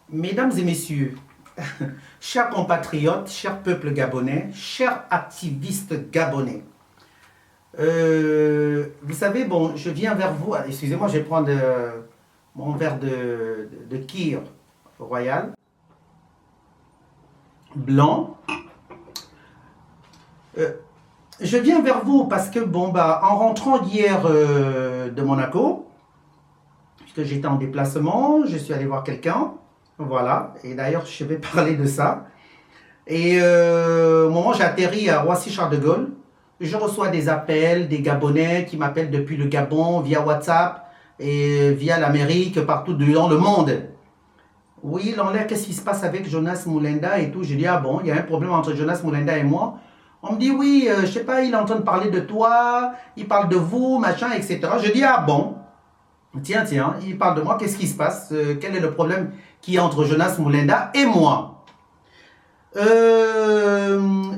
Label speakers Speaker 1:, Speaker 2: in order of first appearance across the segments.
Speaker 1: Mesdames et messieurs, chers compatriotes, chers peuples gabonais, chers activistes gabonais, vous savez, bon, je viens vers vous, excusez-moi, je vais prendre mon verre de kir royal, blanc. Je viens vers vous parce que, bon, bah, en rentrant hier de Monaco, puisque j'étais en déplacement, je suis allé voir quelqu'un. Voilà, et d'ailleurs je vais parler de ça. Et au moment où j'atterris à Roissy-Charles de Gaulle, je reçois des appels, des Gabonais qui m'appellent depuis le Gabon, via WhatsApp et via l'Amérique, partout dans le monde. Oui, Lanlaire, qu'est-ce qui se passe avec Jonas Moulenda et tout? Je dis, ah bon, il y a un problème entre Jonas Moulenda et moi. On me dit, oui, je sais pas, il est en train de parler de toi, il parle de vous, machin, etc. Je dis, ah bon. Tiens, il parle de moi, qu'est-ce qui se passe? Quel est le problème qui est entre Jonas Moulenda et moi?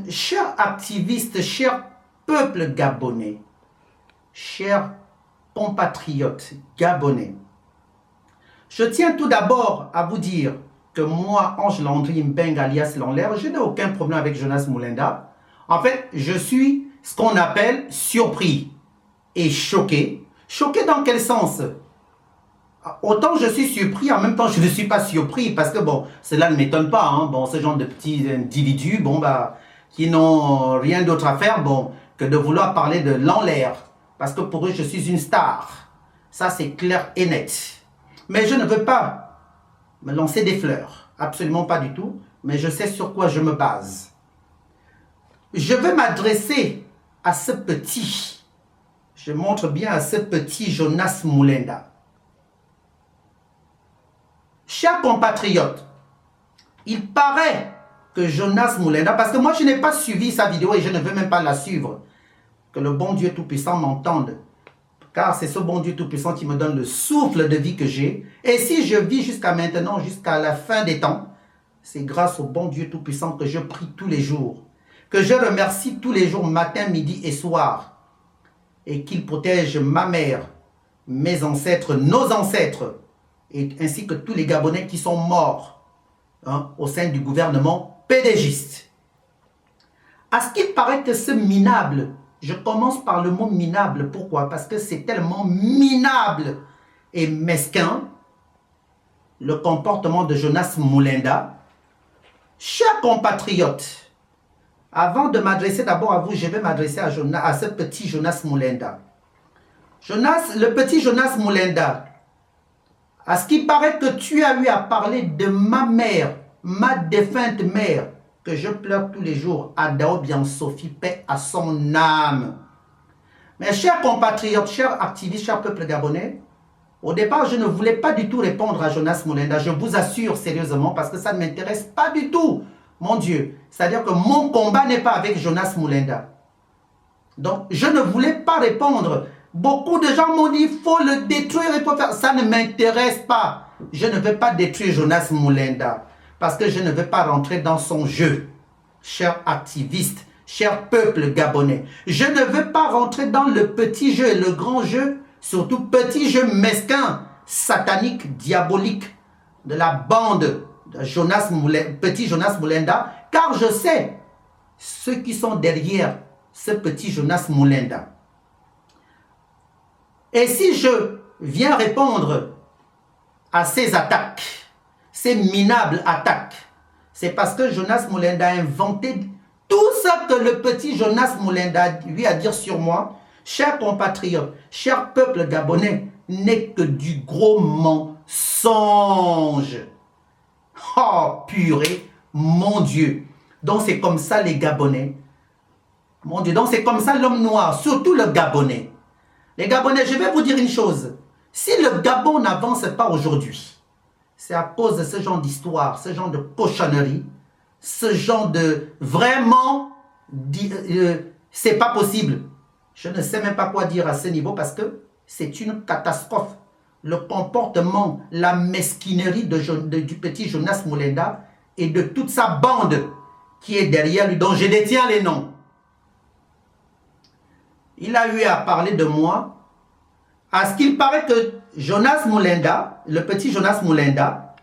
Speaker 1: Chers activistes, chers peuples gabonais, chers compatriotes gabonais, je tiens tout d'abord à vous dire que moi, Ange Landry Mbeng alias Lanlaire, je n'ai aucun problème avec Jonas Moulenda. En fait, je suis ce qu'on appelle surpris et choqué. Choqué dans quel sens? Autant je suis surpris, en même temps je ne suis pas surpris, parce que bon, cela ne m'étonne pas, hein. Bon, ce genre de petits individus, bon, bah, qui n'ont rien d'autre à faire, bon, que de vouloir parler de Lanlaire, parce que pour eux je suis une star. Ça c'est clair et net. Mais je ne veux pas me lancer des fleurs, absolument pas du tout, mais je sais sur quoi je me base. Je veux m'adresser à ce petit, je montre bien à ce petit Jonas Moulenda. Chers compatriotes, il paraît que Jonas Moulenda, parce que moi je n'ai pas suivi sa vidéo et je ne veux même pas la suivre, que le bon Dieu Tout-Puissant m'entende, car c'est ce bon Dieu Tout-Puissant qui me donne le souffle de vie que j'ai, et si je vis jusqu'à maintenant, jusqu'à la fin des temps, c'est grâce au bon Dieu Tout-Puissant que je prie tous les jours, que je remercie tous les jours, matin, midi et soir, et qu'il protège ma mère, mes ancêtres, nos ancêtres, et ainsi que tous les Gabonais qui sont morts, hein, au sein du gouvernement pédégiste. À ce qu'il paraît que ce minable, je commence par le mot minable, pourquoi? Parce que c'est tellement minable et mesquin, le comportement de Jonas Moulenda. Chers compatriotes, avant de m'adresser d'abord à vous, je vais m'adresser à ce petit Jonas Moulenda. Le petit Jonas Moulenda, à ce qui paraît que tu as eu à parler de ma mère, ma défunte mère, que je pleure tous les jours, Adao Bien Sophie, paix à son âme. Mes chers compatriotes, chers activistes, chers peuples gabonais, au départ, je ne voulais pas du tout répondre à Jonas Moulenda, je vous assure sérieusement, parce que ça ne m'intéresse pas du tout, mon Dieu. C'est-à-dire que mon combat n'est pas avec Jonas Moulenda. Donc, je ne voulais pas répondre. Beaucoup de gens m'ont dit, il faut le détruire, il faut faire. Ça ne m'intéresse pas. Je ne veux pas détruire Jonas Moulenda, parce que je ne veux pas rentrer dans son jeu. Chers activistes, chers peuples gabonais, je ne veux pas rentrer dans le petit jeu et le grand jeu, surtout petit jeu mesquin, satanique, diabolique, de la bande de petit Jonas Moulenda, car je sais ceux qui sont derrière ce petit Jonas Moulenda. Et si je viens répondre à ces attaques, ces minables attaques, c'est parce que Jonas Moulenda a inventé tout ce que le petit Jonas Moulenda lui a à dire sur moi. Chers compatriotes, chers peuples gabonais, n'est que du gros mensonge. Oh purée, mon Dieu. Donc c'est comme ça les Gabonais. Mon Dieu, donc c'est comme ça l'homme noir, surtout le Gabonais. Les Gabonais, je vais vous dire une chose. Si le Gabon n'avance pas aujourd'hui, c'est à cause de ce genre d'histoire, ce genre de cochonnerie, ce genre de... Vraiment, c'est pas possible. Je ne sais même pas quoi dire à ce niveau parce que c'est une catastrophe. Le comportement, la mesquinerie du petit Jonas Moulenda et de toute sa bande qui est derrière lui, dont je détiens les noms. Il a eu à parler de moi. À ce qu'il paraît que Jonas Moulenda, le petit Jonas Moulenda,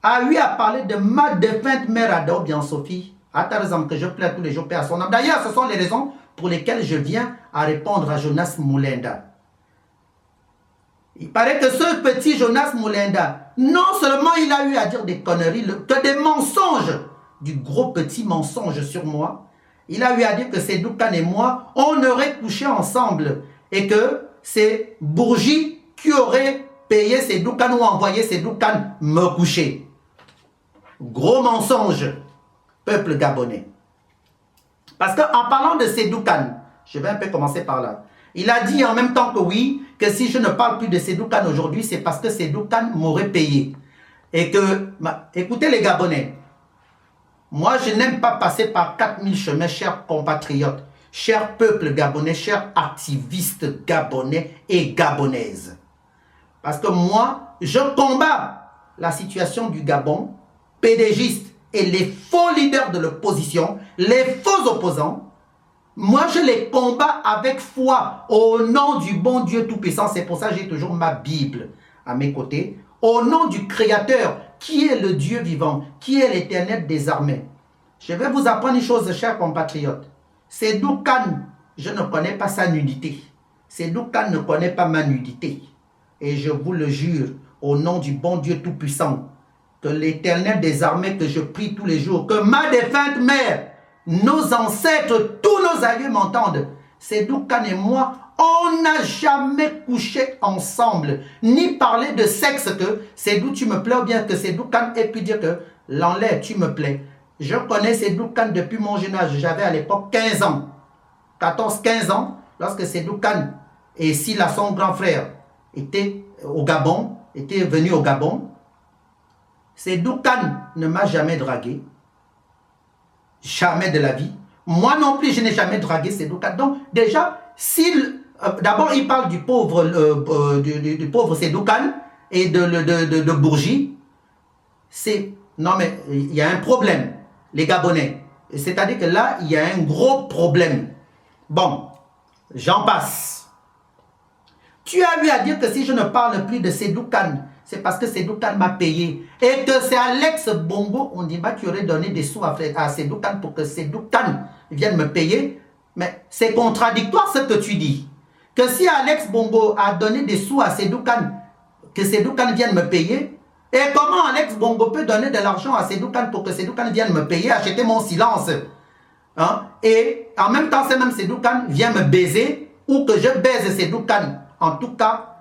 Speaker 1: a eu à parler de ma défunte mère Ado Bien-Sophie, à ta raison que je plaide tous les jours, paix à son âme. D'ailleurs, ce sont les raisons pour lesquelles je viens à répondre à Jonas Moulenda. Il paraît que ce petit Jonas Moulenda, non seulement il a eu à dire des conneries, que des mensonges, du gros petit mensonge sur moi, il a eu à dire que c'est Doukan et moi, on aurait couché ensemble et que c'est Bourgi qui aurait payé ces Doukan ou envoyé ces Doukan me coucher. Gros mensonge, peuple gabonais. Parce qu'en parlant de ces Doukan, je vais un peu commencer par là. Il a dit en même temps que oui, que si je ne parle plus de Sédou Kane aujourd'hui, c'est parce que Sédou Kane m'aurait payé. Et que, écoutez les Gabonais, moi je n'aime pas passer par 4000 chemins, chers compatriotes, chers peuples gabonais, chers activistes gabonais et gabonaises. Parce que moi, je combats la situation du Gabon, pédégiste et les faux leaders de l'opposition, les faux opposants. Moi, je les combats avec foi au nom du bon Dieu Tout-Puissant. C'est pour ça que j'ai toujours ma Bible à mes côtés. Au nom du Créateur, qui est le Dieu vivant, qui est l'Éternel des armées. Je vais vous apprendre une chose, chers compatriotes. Sédou Kane, je ne connais pas sa nudité. Sédou Kane ne connaît pas ma nudité. Et je vous le jure, au nom du bon Dieu Tout-Puissant, que l'Éternel des armées que je prie tous les jours, que ma défunte mère, nos ancêtres, tous nos aïeux m'entendent. Sédou Kane et moi, on n'a jamais couché ensemble, ni parlé de sexe que Sédou tu me plais ou bien que Sédou Kane ait pu dire que l'enlève tu me plais. Je connais Sédou Kane depuis mon jeune âge, j'avais à l'époque 15 ans, 14-15 ans, lorsque Sédou Kane et Sila, son grand frère, étaient au Gabon, étaient venus au Gabon. Sédou Kane ne m'a jamais dragué. Jamais de la vie. Moi non plus, je n'ai jamais dragué Sédou Kane. Donc, déjà, d'abord, il parle du pauvre, du pauvre Sédou Kane et de Bourgi. Non, mais il y a un problème, les Gabonais. C'est-à-dire que là, il y a un gros problème. Bon, j'en passe. Tu as eu à dire que si je ne parle plus de Sédou Kane, c'est parce que Sédou Kane m'a payé. Et que c'est Alex Bongo, on dit bah, qui aurait donné des sous à Sédou Kane pour que Sédou Kane vienne me payer. Mais c'est contradictoire ce que tu dis. Que si Alex Bongo a donné des sous à Sédou Kane, que Sédou Kane vienne me payer. Et comment Alex Bongo peut donner de l'argent à Sédou Kane pour que Sédou Kane vienne me payer, acheter mon silence, hein? Et en même temps, c'est même Sédou Kane vient me baiser ou que je baise Sédou Kane. En tout cas,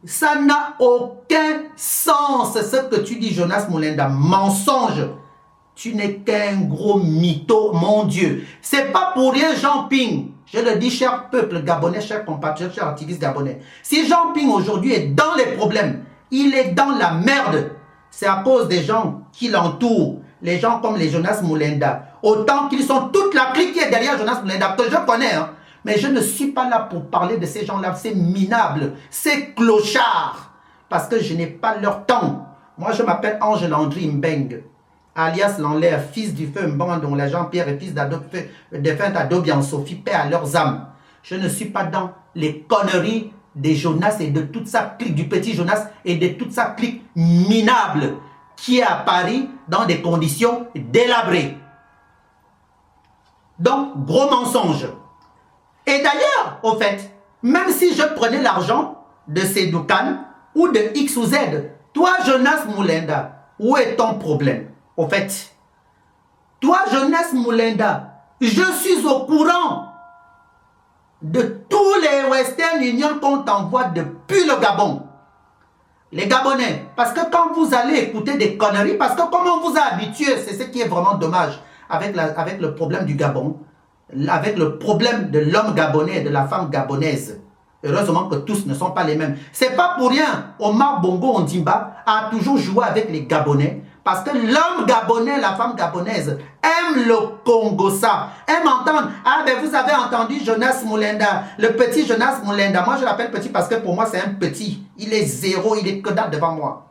Speaker 1: ça n'a aucun sens ce que tu dis, Jonas Moulenda. Mensonge. Tu n'es qu'un gros mytho, mon Dieu. C'est pas pour rien Jean Ping. Je le dis, cher peuple gabonais, chers compatriotes, chers activistes gabonais. Si Jean Ping aujourd'hui est dans les problèmes, il est dans la merde. C'est à cause des gens qui l'entourent. Les gens comme les Jonas Moulenda. Autant qu'ils sont toute la clique qui est derrière Jonas Moulenda, que je connais, hein. Mais je ne suis pas là pour parler de ces gens-là, c'est minable, c'est clochard, parce que je n'ai pas leur temps. Moi, je m'appelle Ange Landry Mbeng, alias Lanlaire, fils du feu Mbandon, la Jean-Pierre et fils défunte Ado Bien-Sophie, paix à leurs âmes. Je ne suis pas dans les conneries des Jonas et de toute sa clique, du petit Jonas et de toute sa clique minable, qui est à Paris dans des conditions délabrées. Donc, gros mensonge. Et d'ailleurs, au fait, même si je prenais l'argent de Sédou Kane ou de X ou Z, toi, Jonas Moulenda, où est ton problème? Au fait, toi, Jonas Moulenda, je suis au courant de tous les Western Union qu'on t'envoie depuis le Gabon. Les Gabonais, parce que quand vous allez écouter des conneries, parce que comme on vous a habitué, c'est ce qui est vraiment dommage avec le problème du Gabon, avec le problème de l'homme gabonais et de la femme gabonaise. Heureusement que tous ne sont pas les mêmes. C'est pas pour rien, Omar Bongo Ondimba a toujours joué avec les Gabonais, parce que l'homme gabonais, la femme gabonaise, aime le Congo-ça, aime entendre, ah ben vous avez entendu Jonas Moulenda, le petit Jonas Moulenda. Moi je l'appelle petit parce que pour moi c'est un petit, il est zéro, il est que dalle devant moi.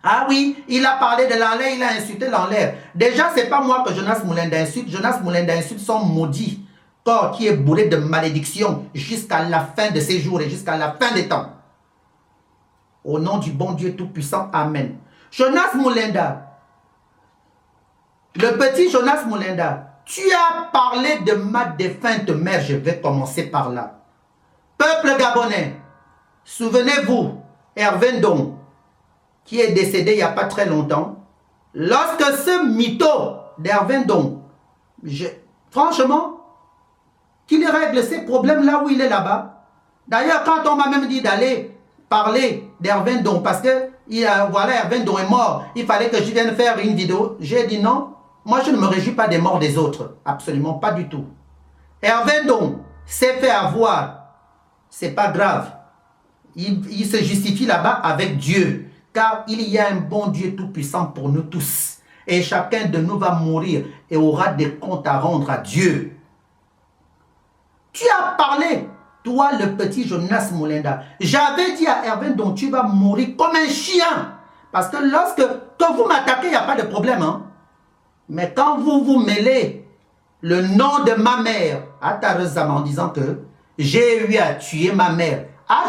Speaker 1: Ah oui, il a parlé de l'enlève, il a insulté l'enlève. Déjà, c'est pas moi que Jonas Moulenda insulte. Jonas Moulenda insulte son maudit corps qui est bourré de malédiction jusqu'à la fin de ses jours et jusqu'à la fin des temps. Au nom du bon Dieu Tout-Puissant, Amen. Jonas Moulinda, le petit Jonas Moulinda, tu as parlé de ma défunte mère, je vais commencer par là. Peuple gabonais, souvenez-vous, Hervé Ndong, qui est décédé il n'y a pas très longtemps, lorsque ce mytho d'Hervé Ndong, franchement, qu'il règle ses problèmes là où il est là-bas. D'ailleurs, quand on m'a même dit d'aller parler d'Hervé Ndong, parce que voilà, Hervé Ndong est mort, il fallait que je vienne faire une vidéo, j'ai dit non, moi je ne me réjouis pas des morts des autres, absolument pas du tout. Hervé Ndong s'est fait avoir, c'est pas grave, il se justifie là-bas avec Dieu, car il y a un bon Dieu tout-puissant pour nous tous, et chacun de nous va mourir et aura des comptes à rendre à Dieu. Tu as parlé, toi le petit Jonas Moulinda, j'avais dit à Hervé Ndong, tu vas mourir comme un chien, parce que quand vous m'attaquez, il n'y a pas de problème, hein? Mais quand vous vous mêlez le nom de ma mère à Tarzama en disant que j'ai eu à tuer ma mère, à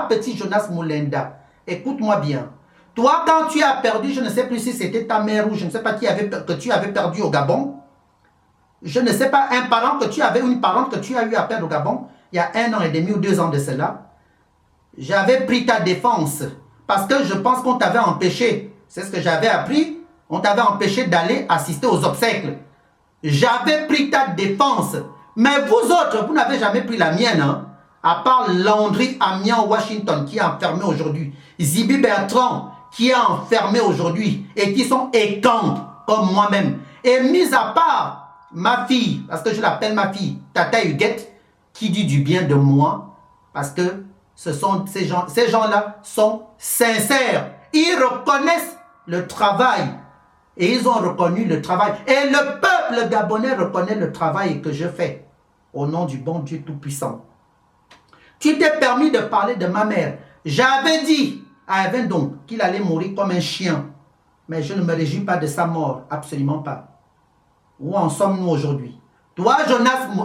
Speaker 1: petit Jonas Moulinda, écoute-moi bien. Toi, quand tu as perdu, je ne sais plus si c'était ta mère ou je ne sais pas que tu avais perdu au Gabon, je ne sais pas, un parent que tu avais ou une parente que tu as eu à perdre au Gabon, il y a 1 an et demi ou 2 ans de cela, j'avais pris ta défense parce que je pense qu'on t'avait empêché, c'est ce que j'avais appris, on t'avait empêché d'aller assister aux obsèques. J'avais pris ta défense. Mais vous autres, vous n'avez jamais pris la mienne. Hein? À part Landry Amiens Washington qui est enfermé aujourd'hui. Zibi Bertrand qui est enfermé aujourd'hui. Et qui sont écantes comme moi-même. Et mis à part ma fille, parce que je l'appelle ma fille, Tata Huguette, qui dit du bien de moi. Parce que ces gens-là sont sincères. Ils reconnaissent le travail. Et ils ont reconnu le travail. Et le peuple gabonais reconnaît le travail que je fais. Au nom du bon Dieu Tout-Puissant. Tu t'es permis de parler de ma mère. J'avais dit à Hervé Ndong qu'il allait mourir comme un chien. Mais je ne me réjouis pas de sa mort. Absolument pas. Où en sommes-nous aujourd'hui? Toi,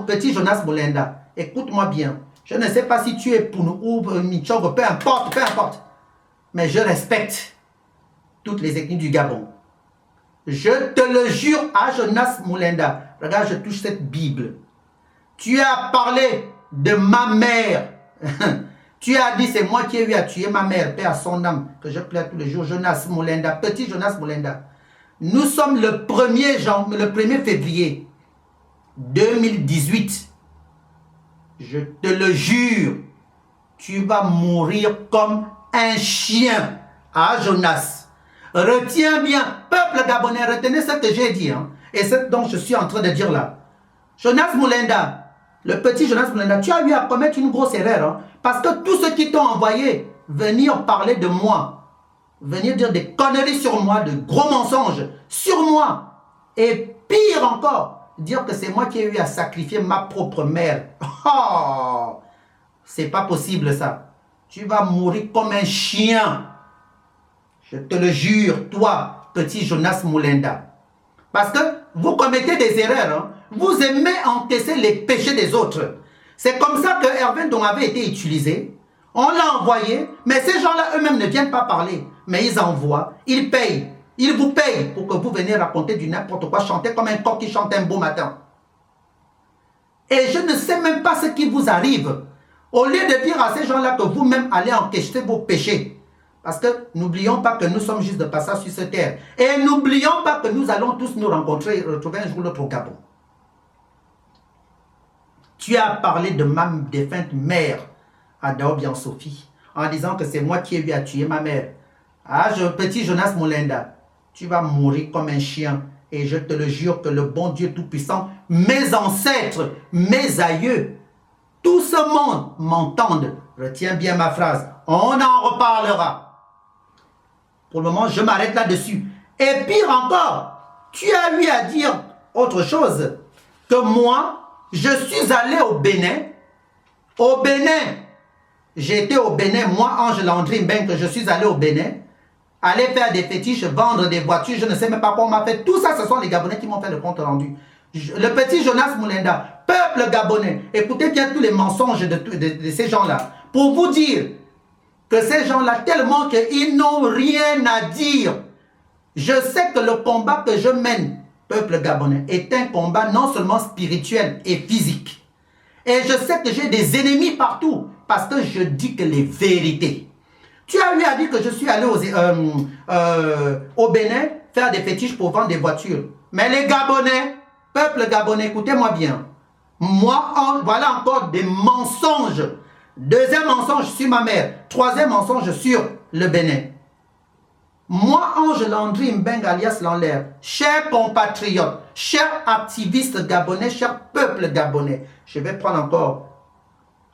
Speaker 1: petit Jonas Moulinda, écoute-moi bien. Je ne sais pas si tu es Pounou ou Michongo, peu importe. Mais je respecte toutes les ethnies du Gabon. Je te le jure à Jonas Moulinda. Regarde, je touche cette Bible. Tu as parlé de ma mère. Tu as dit, c'est moi qui ai eu à tuer ma mère, paix à son âme, que je plaide tous les jours. Jonas Moulinda, petit Jonas Moulinda. Nous sommes le 1er février 2018. Je te le jure, tu vas mourir comme un chien à Jonas. Retiens bien, peuple gabonais, retenez ce que j'ai dit, hein, et ce dont je suis en train de dire là. Jonas Moulinda, le petit Jonas Moulinda, tu as eu à commettre une grosse erreur, hein, parce que tous ceux qui t'ont envoyé venir parler de moi, venir dire des conneries sur moi, de gros mensonges sur moi, et pire encore, dire que c'est moi qui ai eu à sacrifier ma propre mère. Oh, c'est pas possible ça. Tu vas mourir comme un chien. Je te le jure, toi, petit Jonas Moulinda. Parce que vous commettez des erreurs. Hein. Vous aimez encaisser les péchés des autres. C'est comme ça que Hervé Ndong avait été utilisé. On l'a envoyé, mais ces gens-là eux-mêmes ne viennent pas parler. Mais ils envoient, ils payent. Ils vous payent pour que vous veniez raconter du n'importe quoi, chanter comme un coq qui chante un beau matin. Et je ne sais même pas ce qui vous arrive. Au lieu de dire à ces gens-là que vous-même allez encaisser vos péchés. Parce que n'oublions pas que nous sommes juste de passage sur cette terre. Et n'oublions pas que nous allons tous nous rencontrer et retrouver un jour l'autre au Gabon. Tu as parlé de ma défunte mère à Daobian Sophie en disant que c'est moi qui ai eu à tuer ma mère. Ah, petit Jonas Moulinda, tu vas mourir comme un chien. Et je te le jure que le bon Dieu Tout-Puissant, mes ancêtres, mes aïeux, tout ce monde m'entendent. Retiens bien ma phrase. On en reparlera. Pour le moment, je m'arrête là-dessus. Et pire encore, tu as eu à dire autre chose. Que moi, je suis allé au Bénin. Au Bénin, j'étais au Bénin, moi, Ange Landry Mbengue, je suis allé au Bénin. Aller faire des fétiches, vendre des voitures, je ne sais même pas quoi on m'a fait. Tout ça, ce sont les Gabonais qui m'ont fait le compte rendu. Le petit Jonas Moulinda, peuple gabonais, écoutez bien tous les mensonges de ces gens-là. Pour vous dire que ces gens-là, tellement qu'ils n'ont rien à dire. Je sais que le combat que je mène, peuple gabonais, est un combat non seulement spirituel et physique. Et je sais que j'ai des ennemis partout parce que je dis que les vérités. Tu as eu à dire que je suis allé au Bénin faire des fétiches pour vendre des voitures. Mais les Gabonais, peuple gabonais, écoutez-moi bien. Moi, voilà encore des mensonges. Deuxième mensonge sur ma mère. Troisième mensonge sur le Bénin. Moi, Ange Landry Mbeng alias Lanlaire, chers compatriotes, chers activistes gabonais, chers peuples gabonais, je vais prendre encore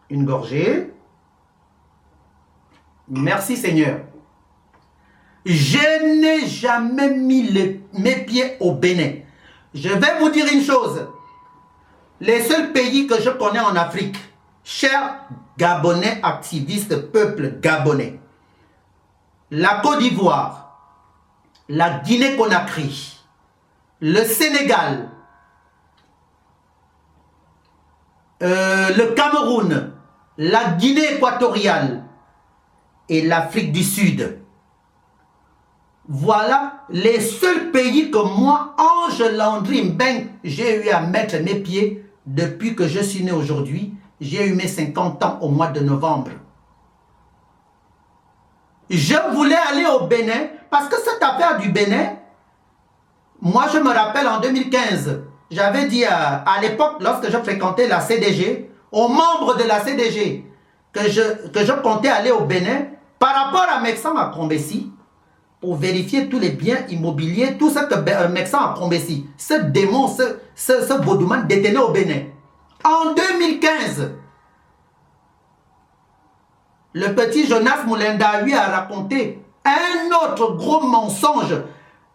Speaker 1: une gorgée. Merci Seigneur. Je n'ai jamais mis mes pieds au Bénin. Je vais vous dire une chose. Les seuls pays que je connais en Afrique, chers Gabonais activistes, peuple gabonais, la Côte d'Ivoire, la Guinée-Conakry, le Sénégal, le Cameroun, la Guinée équatoriale et l'Afrique du Sud. Voilà les seuls pays que moi, Ange Landry Mbeng, j'ai eu à mettre mes pieds depuis que je suis né aujourd'hui. J'ai eu mes 50 ans au mois de novembre. Je voulais aller au Bénin parce que cette affaire du Bénin, moi je me rappelle en 2015, j'avais dit à l'époque, lorsque je fréquentais la CDG, aux membres de la CDG, que je comptais aller au Bénin par rapport à Mexan à Combessi, pour vérifier tous les biens immobiliers, tout ce que Mexan a Combessi, ce démon, ce vaudouman détenu au Bénin. En 2015, le petit Jonas Moulinda lui a raconté un autre gros mensonge.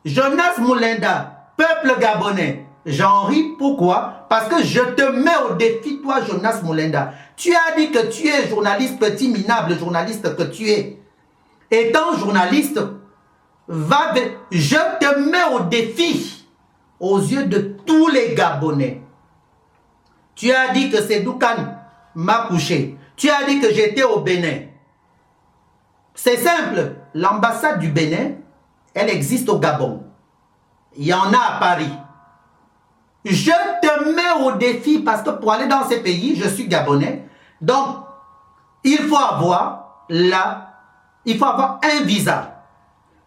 Speaker 1: Jonas Moulinda, peuple gabonais, j'en ris, pourquoi? Parce que je te mets au défi, toi Jonas Moulinda. Tu as dit que tu es journaliste, petit minable journaliste que tu es. Étant journaliste, je te mets au défi aux yeux de tous les Gabonais. Tu as dit que c'est Doukan m'a couché. Tu as dit que j'étais au Bénin. C'est simple. L'ambassade du Bénin, elle existe au Gabon. Il y en a à Paris. Je te mets au défi parce que pour aller dans ces pays, je suis Gabonais. Donc, il faut avoir un visa.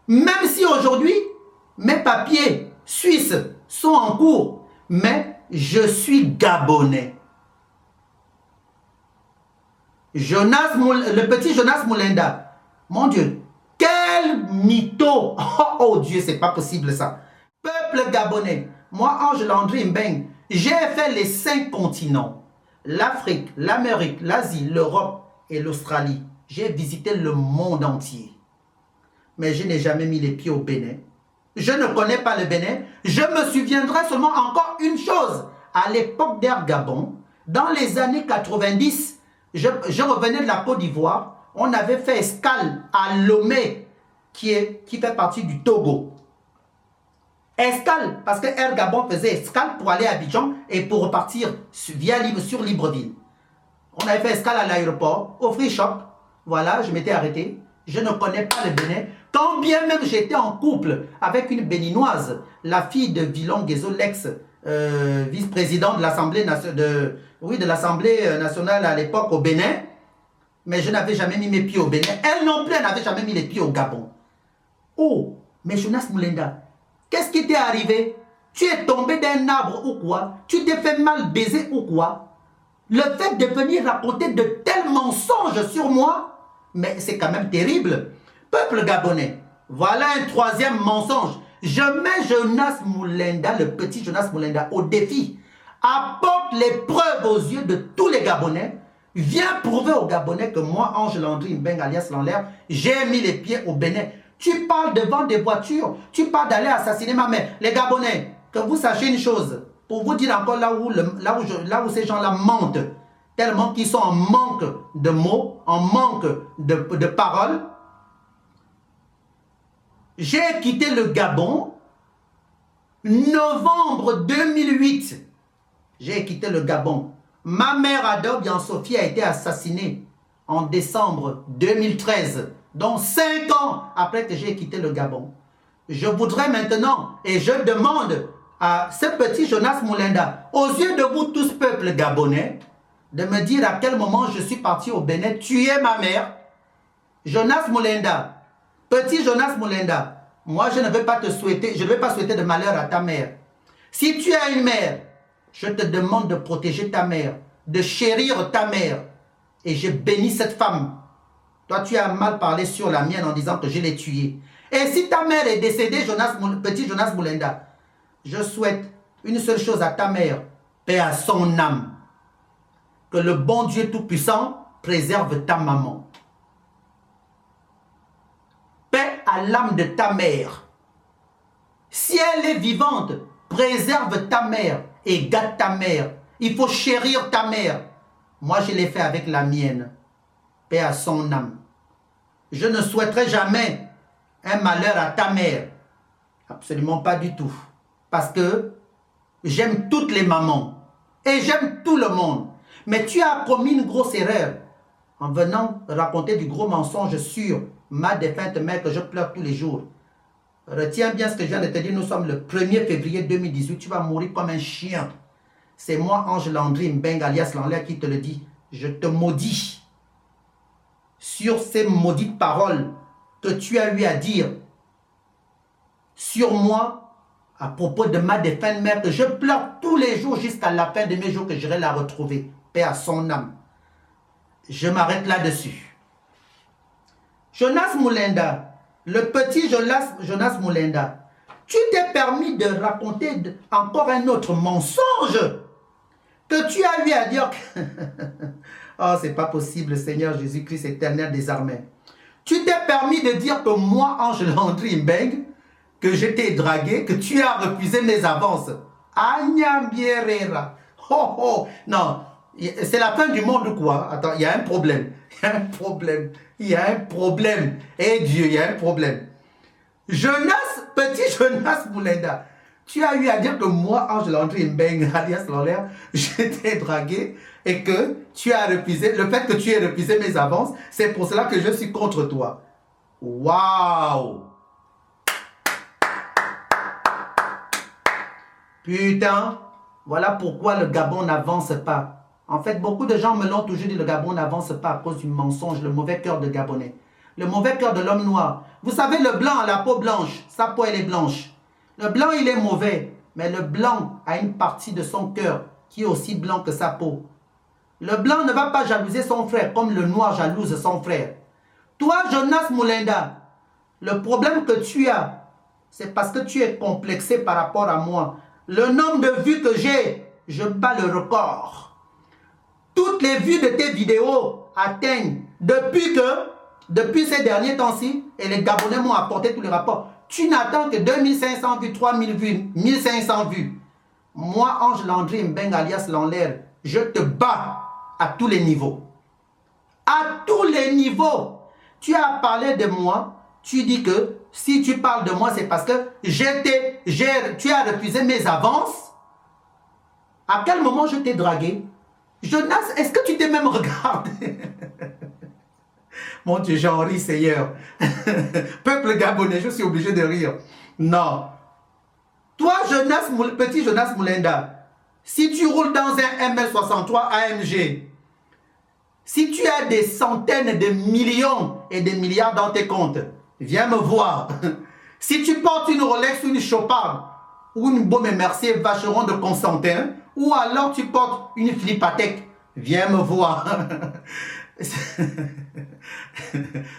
Speaker 1: Même si aujourd'hui, mes papiers suisses sont en cours, mais je suis Gabonais. Le petit Jonas Moulinda, mon Dieu, quel mytho! Oh Dieu, c'est pas possible ça. Peuple gabonais, moi Ange Landry Mbeng, j'ai fait les 5 continents. L'Afrique, l'Amérique, l'Asie, l'Europe et l'Australie. J'ai visité le monde entier. Mais je n'ai jamais mis les pieds au Bénin. Je ne connais pas le Bénin. Je me souviendrai seulement encore une chose. À l'époque d'Air Gabon, dans les années 90, je revenais de la Côte d'Ivoire. On avait fait escale à Lomé, qui fait partie du Togo. Escale, parce que Air Gabon faisait escale pour aller à Abidjan et pour repartir sur Libreville. On avait fait escale à l'aéroport, au free shop. Voilà, je m'étais arrêté. Je ne connais pas le Bénin. Quand bien même j'étais en couple avec une béninoise, la fille de Villon Guézo, l'ex-vice-président de l'Assemblée nationale à l'époque au Bénin, mais je n'avais jamais mis mes pieds au Bénin. Elle non plus, elle n'avait jamais mis les pieds au Gabon. Oh, mais Jonas Moulinda, qu'est-ce qui t'est arrivé? Tu es tombé d'un arbre ou quoi? Tu t'es fait mal baiser ou quoi? Le fait de venir raconter de tels mensonges sur moi, mais c'est quand même terrible. Peuple gabonais, voilà un troisième mensonge. Je mets Jonas Moulinda, le petit Jonas Moulinda, au défi. Apporte les preuves aux yeux de tous les Gabonais. Viens prouver aux Gabonais que moi, Ange Landry Mbeng alias Lanlaire, j'ai mis les pieds au Bénin. Tu parles de vendre des voitures, tu parles d'aller assassiner ma mère. Les Gabonais, que vous sachiez une chose, pour vous dire encore là où ces gens-là mentent, tellement qu'ils sont en manque de mots, en manque de paroles. J'ai quitté le Gabon, novembre 2008. J'ai quitté le Gabon. Ma mère Adobe Sophie a été assassinée en décembre 2013, donc 5 ans après que j'ai quitté le Gabon. Je voudrais maintenant, et je demande à ce petit Jonas Moulinda, aux yeux de vous tous peuple gabonais, de me dire à quel moment je suis parti au Bénin tuer ma mère. Jonas Moulinda, petit Jonas Moulinda, moi je ne vais pas te souhaiter, je ne vais pas souhaiter de malheur à ta mère. Si tu as une mère, je te demande de protéger ta mère, de chérir ta mère. Et je bénis cette femme. Toi, tu as mal parlé sur la mienne en disant que je l'ai tuée. Et si ta mère est décédée, petit Jonas Moulinda, je souhaite une seule chose à ta mère, paix à son âme. Que le bon Dieu Tout-Puissant préserve ta maman. Paix à l'âme de ta mère. Si elle est vivante, préserve ta mère et garde ta mère. Il faut chérir ta mère. Moi, je l'ai fait avec la mienne. Paix à son âme. Je ne souhaiterai jamais un malheur à ta mère. Absolument pas du tout. Parce que j'aime toutes les mamans. Et j'aime tout le monde. Mais tu as commis une grosse erreur en venant raconter du gros mensonge sur ma défunte mère que je pleure tous les jours. Retiens bien ce que je viens de te dire. Nous sommes le 1er février 2018. Tu vas mourir comme un chien. C'est moi, Ange Landry Mbengue alias Lanlaire, qui te le dit. Je te maudis sur ces maudites paroles que tu as eu à dire sur moi à propos de ma défunte mère que je pleure tous les jours jusqu'à la fin de mes jours que j'irai la retrouver. Paix à son âme. Je m'arrête là-dessus. Jonas Moulinda, le petit Jonas Moulinda, tu t'es permis de raconter encore un autre mensonge que tu as eu à dire que... Oh, c'est pas possible, Seigneur Jésus-Christ éternel des armées. Tu t'es permis de dire que moi, Ange Landry Mbengue, que je t'ai dragué, que tu as refusé mes avances. Agnambierera. Oh, oh. Non, c'est la fin du monde ou quoi? Attends, il y a un problème. Il y a un problème. Il y a un problème. Eh Dieu, il y a un problème. Jonas, petit Jonas Moulinda, tu as eu à dire que moi, Ange Landry Mbengue, alias Lanlaire, je t'ai dragué et que tu as refusé, le fait que tu aies refusé mes avances, c'est pour cela que je suis contre toi. Waouh! Putain, voilà pourquoi le Gabon n'avance pas. En fait, beaucoup de gens me l'ont toujours dit, le Gabon n'avance pas à cause du mensonge, le mauvais cœur de Gabonais. Le mauvais cœur de l'homme noir. Vous savez, le blanc a la peau blanche, sa peau elle est blanche. Le blanc, il est mauvais, mais le blanc a une partie de son cœur qui est aussi blanc que sa peau. Le blanc ne va pas jalouser son frère comme le noir jalouse son frère. Toi, Jonas Moulinda, le problème que tu as, c'est parce que tu es complexé par rapport à moi. Le nombre de vues que j'ai, je bats le record. Toutes les vues de tes vidéos atteignent depuis ces derniers temps-ci, et les Gabonais m'ont apporté tous les rapports. Tu n'attends que 2500 vues, 3000 vues, 1500 vues. Moi, Ange Landry Mbengue alias Lanlaire, je te bats à tous les niveaux. À tous les niveaux. Tu as parlé de moi, tu dis que si tu parles de moi, c'est parce que tu as refusé mes avances. À quel moment je t'ai dragué? Jonas, est-ce que tu t'es même regardé? Mon Dieu, j'en ris, Seigneur. Peuple gabonais, je suis obligé de rire. Non. Toi, petit Jonas Moulinda, si tu roules dans un ML63 AMG, si tu as des centaines de millions et des milliards dans tes comptes, viens me voir. Si tu portes une Rolex ou une Chopard, ou une Baume et Mercier Vacheron de Constantin, ou alors tu portes une Philippe-Patek, viens me voir.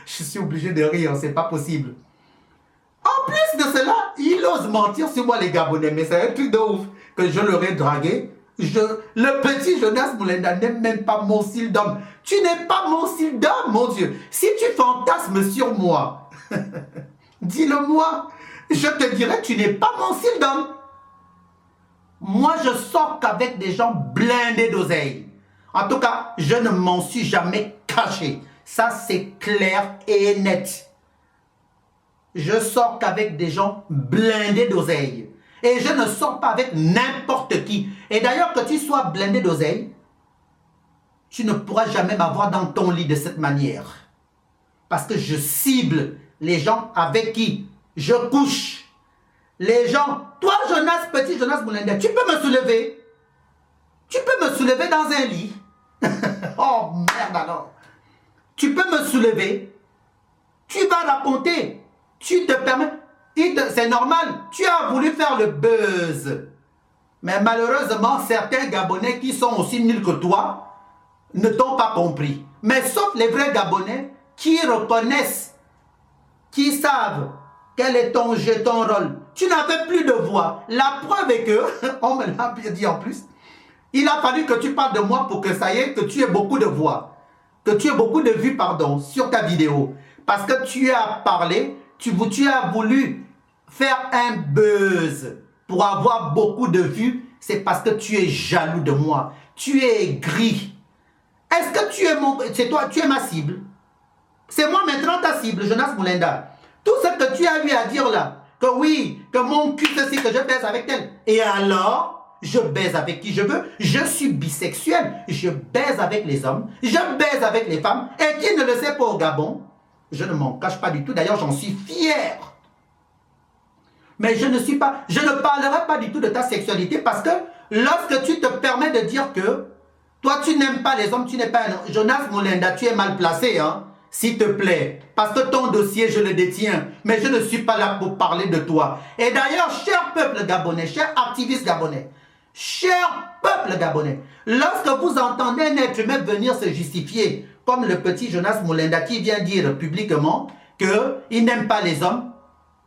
Speaker 1: Je suis obligé de rire, c'est pas possible. En plus de cela, il ose mentir sur moi les Gabonais, mais c'est un truc de ouf que je l'aurais dragué. Le petit Jonas Moulinda n'est même pas mon style d'homme. Tu n'es pas mon style d'homme, mon Dieu. Si tu fantasmes sur moi, dis-le-moi. Je te dirai, tu n'es pas mon style d'homme. Moi, je sors qu'avec des gens blindés d'oseille. En tout cas, je ne m'en suis jamais caché. Ça, c'est clair et net. Je sors qu'avec des gens blindés d'oseille. Et je ne sors pas avec n'importe qui. Et d'ailleurs, que tu sois blindé d'oseille, tu ne pourras jamais m'avoir dans ton lit de cette manière. Parce que je cible les gens avec qui je couche. Les gens, toi Jonas, petit Jonas Moulenda, tu peux me soulever. Tu peux me soulever dans un lit. Oh merde alors. Tu peux me soulever. Tu vas raconter. Tu te permets. C'est normal. Tu as voulu faire le buzz. Mais malheureusement, certains Gabonais qui sont aussi nuls que toi ne t'ont pas compris. Mais sauf les vrais Gabonais qui reconnaissent, qui savent quel est ton jeu, ton rôle. Tu n'avais plus de voix. La preuve est que, on me l'a bien dit en plus, il a fallu que tu parles de moi pour que ça y est, que tu aies beaucoup de voix. Que tu aies beaucoup de vues, pardon, sur ta vidéo. Parce que tu as parlé, tu as voulu faire un buzz pour avoir beaucoup de vues. C'est parce que tu es jaloux de moi. Tu es gris. Est-ce que tu es c'est toi, tu es ma cible? C'est moi maintenant ta cible, Jonas Moulenda. Tout ce que tu as eu à dire là, que oui, que mon cul ceci, que je baise avec elle. Et alors, je baise avec qui je veux. Je suis bisexuel. Je baise avec les hommes. Je baise avec les femmes. Et qui ne le sait pas au Gabon? Je ne m'en cache pas du tout. D'ailleurs, j'en suis fier. Mais je ne parlerai pas du tout de ta sexualité parce que lorsque tu te permets de dire que toi, tu n'aimes pas les hommes, tu n'es pas un homme. Jonas Moulenda, tu es mal placé, hein, s'il te plaît. Parce que ton dossier, je le détiens. Mais je ne suis pas là pour parler de toi. Et d'ailleurs, cher peuple gabonais, cher activiste gabonais, cher peuple gabonais, lorsque vous entendez un être humain venir se justifier, comme le petit Jonas Moulenda qui vient dire publiquement qu'il n'aime pas les hommes,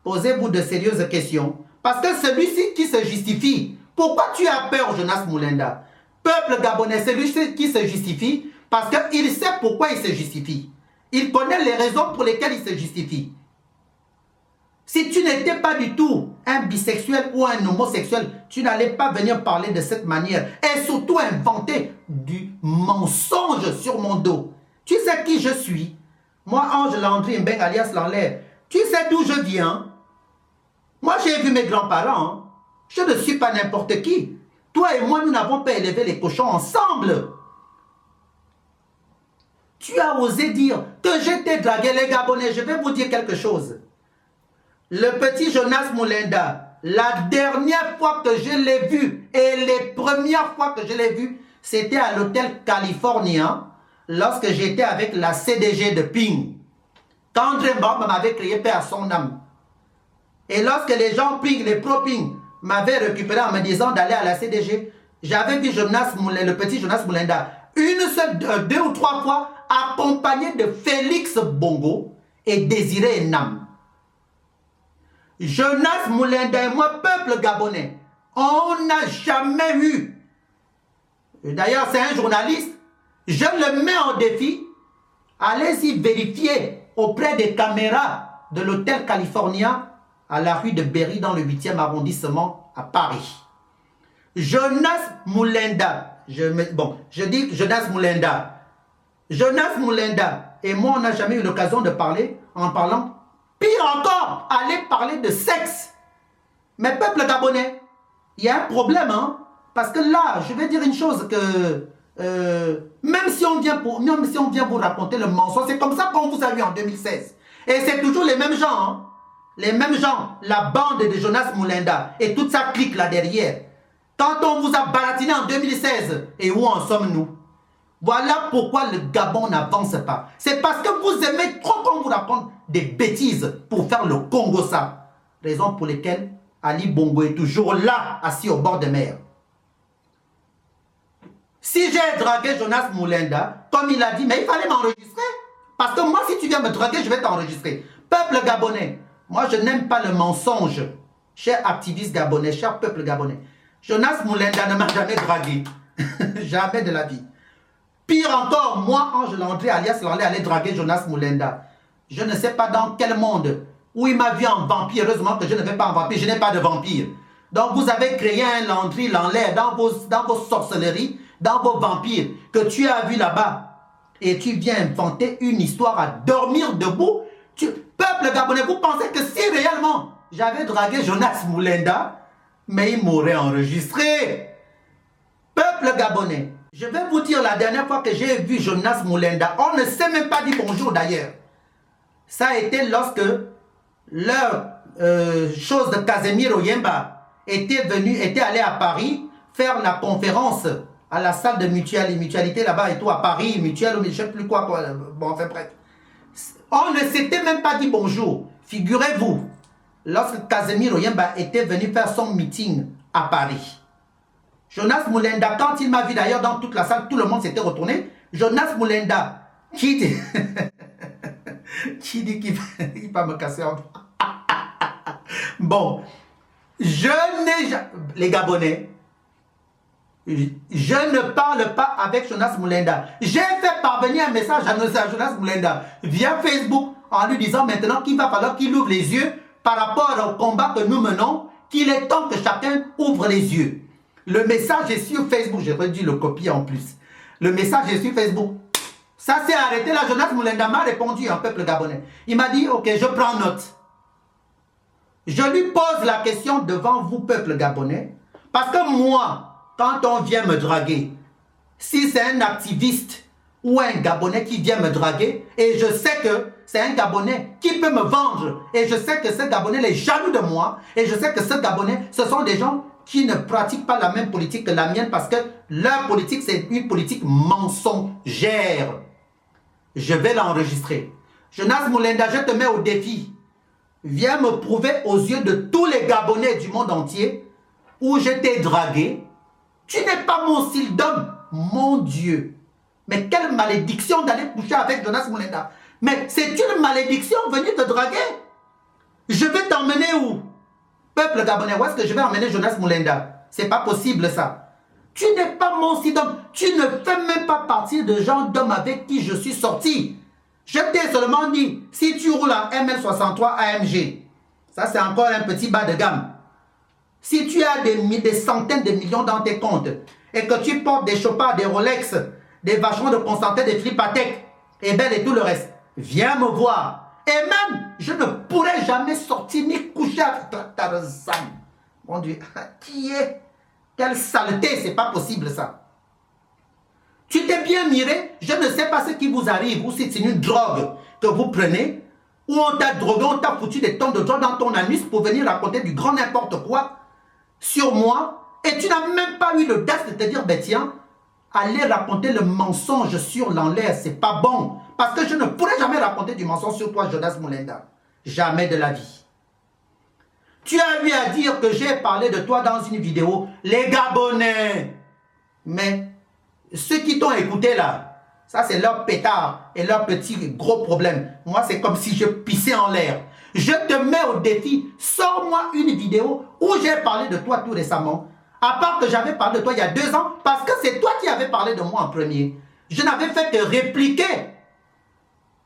Speaker 1: posez-vous de sérieuses questions. Parce que celui-ci qui se justifie, pourquoi tu as peur, Jonas Moulenda? Peuple gabonais, celui qui se justifie, parce qu'il sait pourquoi il se justifie. Il connaît les raisons pour lesquelles il se justifie. Si tu n'étais pas du tout un bisexuel ou un homosexuel, tu n'allais pas venir parler de cette manière. Et surtout inventer du mensonge sur mon dos. Tu sais qui je suis? Moi, Ange Landry Mbeng alias Lanlaire. Tu sais d'où je viens? Moi, j'ai vu mes grands-parents. Hein. Je ne suis pas n'importe qui. Toi et moi, nous n'avons pas élevé les cochons ensemble. Tu as osé dire que j'étais dragué, les Gabonais. Je vais vous dire quelque chose. Le petit Jonas Moulenda, la dernière fois que je l'ai vu et les premières fois que je l'ai vu, c'était à l'hôtel California, lorsque j'étais avec la CDG de Ping. Quand André Mbamba m'avait créé paix à son âme. Et lorsque les gens Ping, les pro-Ping, m'avaient récupéré en me disant d'aller à la CDG, j'avais vu Jonas Moulenda, le petit Jonas Moulenda, une seule, deux ou trois fois, accompagné de Félix Bongo et Désiré Nam. Jonas Moulenda et moi, peuple gabonais, on n'a jamais eu. D'ailleurs, c'est un journaliste. Je le mets en défi. Allez-y vérifier auprès des caméras de l'hôtel California à la rue de Berry dans le 8e arrondissement à Paris. Jonas Moulenda, je dis Jonas Moulenda. Jonas Moulenda et moi, on n'a jamais eu l'occasion de parler en parlant. Pire encore, aller parler de sexe. Mais peuple gabonais, il y a un problème, hein. Parce que là, je vais dire une chose que même si on vient vous raconter le mensonge, c'est comme ça qu'on vous a vu en 2016. Et c'est toujours les mêmes gens, hein. Les mêmes gens, la bande de Jonas Moulenda et toute sa clique là derrière. Quand on vous a baratiné en 2016, et où en sommes-nous? Voilà pourquoi le Gabon n'avance pas. C'est parce que vous aimez trop qu'on vous raconte des bêtises pour faire le Congo-ça. Raison pour laquelle Ali Bongo est toujours là, assis au bord de mer. Si j'ai dragué Jonas Moulenda, comme il a dit, mais il fallait m'enregistrer. Parce que moi, si tu viens me draguer, je vais t'enregistrer. Peuple gabonais, moi je n'aime pas le mensonge. Cher activiste gabonais, cher peuple gabonais. Jonas Moulenda ne m'a jamais dragué. Jamais de la vie. Pire encore, moi, Ange Landry, alias Landry, allait draguer Jonas Moulenda. Je ne sais pas dans quel monde où il m'a vu en vampire. Heureusement que je ne vais pas en vampire, je n'ai pas de vampire. Donc vous avez créé un Landry Lanlaire dans vos sorcelleries, dans vos vampires, que tu as vu là-bas. Et tu viens inventer une histoire à dormir debout. Peuple gabonais, vous pensez que si réellement j'avais dragué Jonas Moulenda, mais il m'aurait enregistré. Peuple gabonais, Je vais vous dire la dernière fois que j'ai vu Jonas Moulenda, on ne s'est même pas dit bonjour d'ailleurs. Ça a été lorsque leur chose de Casemiro Yemba était allé à Paris faire la conférence à la salle de mutualité là-bas et tout, à Paris, mutuelle, je ne sais plus quoi. Bon, enfin bref. On ne s'était même pas dit bonjour. Figurez-vous, lorsque Casemiro Yemba était venu faire son meeting à Paris. Jonas Moulenda, quand il m'a vu d'ailleurs dans toute la salle, tout le monde s'était retourné. Jonas Moulenda, qui dit qu'il va me casser en... Bon, je n'ai... Les Gabonais, je ne parle pas avec Jonas Moulenda. J'ai fait parvenir un message à Jonas Moulenda via Facebook en lui disant maintenant qu'il va falloir qu'il ouvre les yeux par rapport au combat que nous menons, qu'il est temps que chacun ouvre les yeux. Le message est sur Facebook. J'aurais dû le copier en plus. Le message est sur Facebook. Ça s'est arrêté là. Jonas Moulenda m'a répondu, un peuple gabonais. Il m'a dit, ok, je prends note. Je lui pose la question devant vous, peuple gabonais. Parce que moi, quand on vient me draguer, si c'est un activiste ou un Gabonais qui vient me draguer, et je sais que c'est un Gabonais qui peut me vendre, et je sais que ce Gabonais est jaloux de moi, et je sais que ce Gabonais, ce sont des gens qui ne pratiquent pas la même politique que la mienne, parce que leur politique, c'est une politique mensongère. Je vais l'enregistrer. Jonas Moulenda, je te mets au défi. Viens me prouver aux yeux de tous les Gabonais du monde entier où je t'ai dragué. Tu n'es pas mon style d'homme. Mon Dieu. Mais quelle malédiction d'aller coucher avec Jonas Moulenda. Mais c'est une malédiction venir te draguer. Je vais t'emmener où? Peuple gabonais, où est-ce que je vais emmener Jonas Moulenda? C'est pas possible ça. Tu n'es pas mon style d'homme. Tu ne fais même pas partie de gens d'hommes avec qui je suis sorti. Je t'ai seulement dit, si tu roules en ML63 AMG, ça c'est encore un petit bas de gamme. Si tu as des centaines de millions dans tes comptes et que tu portes des Chopard, des Rolex, des Vacherons de Constantin, des Tripatech et Belle et tout le reste, viens me voir. Et même, je ne pourrai jamais sortir ni coucher avec Tarzan. Mon Dieu, qui est? Quelle saleté, c'est pas possible ça. Tu t'es bien miré, je ne sais pas ce qui vous arrive, ou si c'est une drogue que vous prenez, ou on t'a drogué, on t'a foutu des tonnes de drogue dans ton anus pour venir raconter du grand n'importe quoi sur moi, et tu n'as même pas eu l'audace de te dire, ben tiens, aller raconter le mensonge sur l'enlève, c'est pas bon, parce que je ne pourrais jamais raconter du mensonge sur toi, Jonas Moulenda. Jamais de la vie. Tu as eu à dire que j'ai parlé de toi dans une vidéo, les Gabonais. Mais ceux qui t'ont écouté là, ça c'est leur pétard et leur petit gros problème. Moi c'est comme si je pissais en l'air. Je te mets au défi, sors-moi une vidéo où j'ai parlé de toi tout récemment. À part que j'avais parlé de toi il y a 2 ans, parce que c'est toi qui avais parlé de moi en premier. Je n'avais fait que répliquer.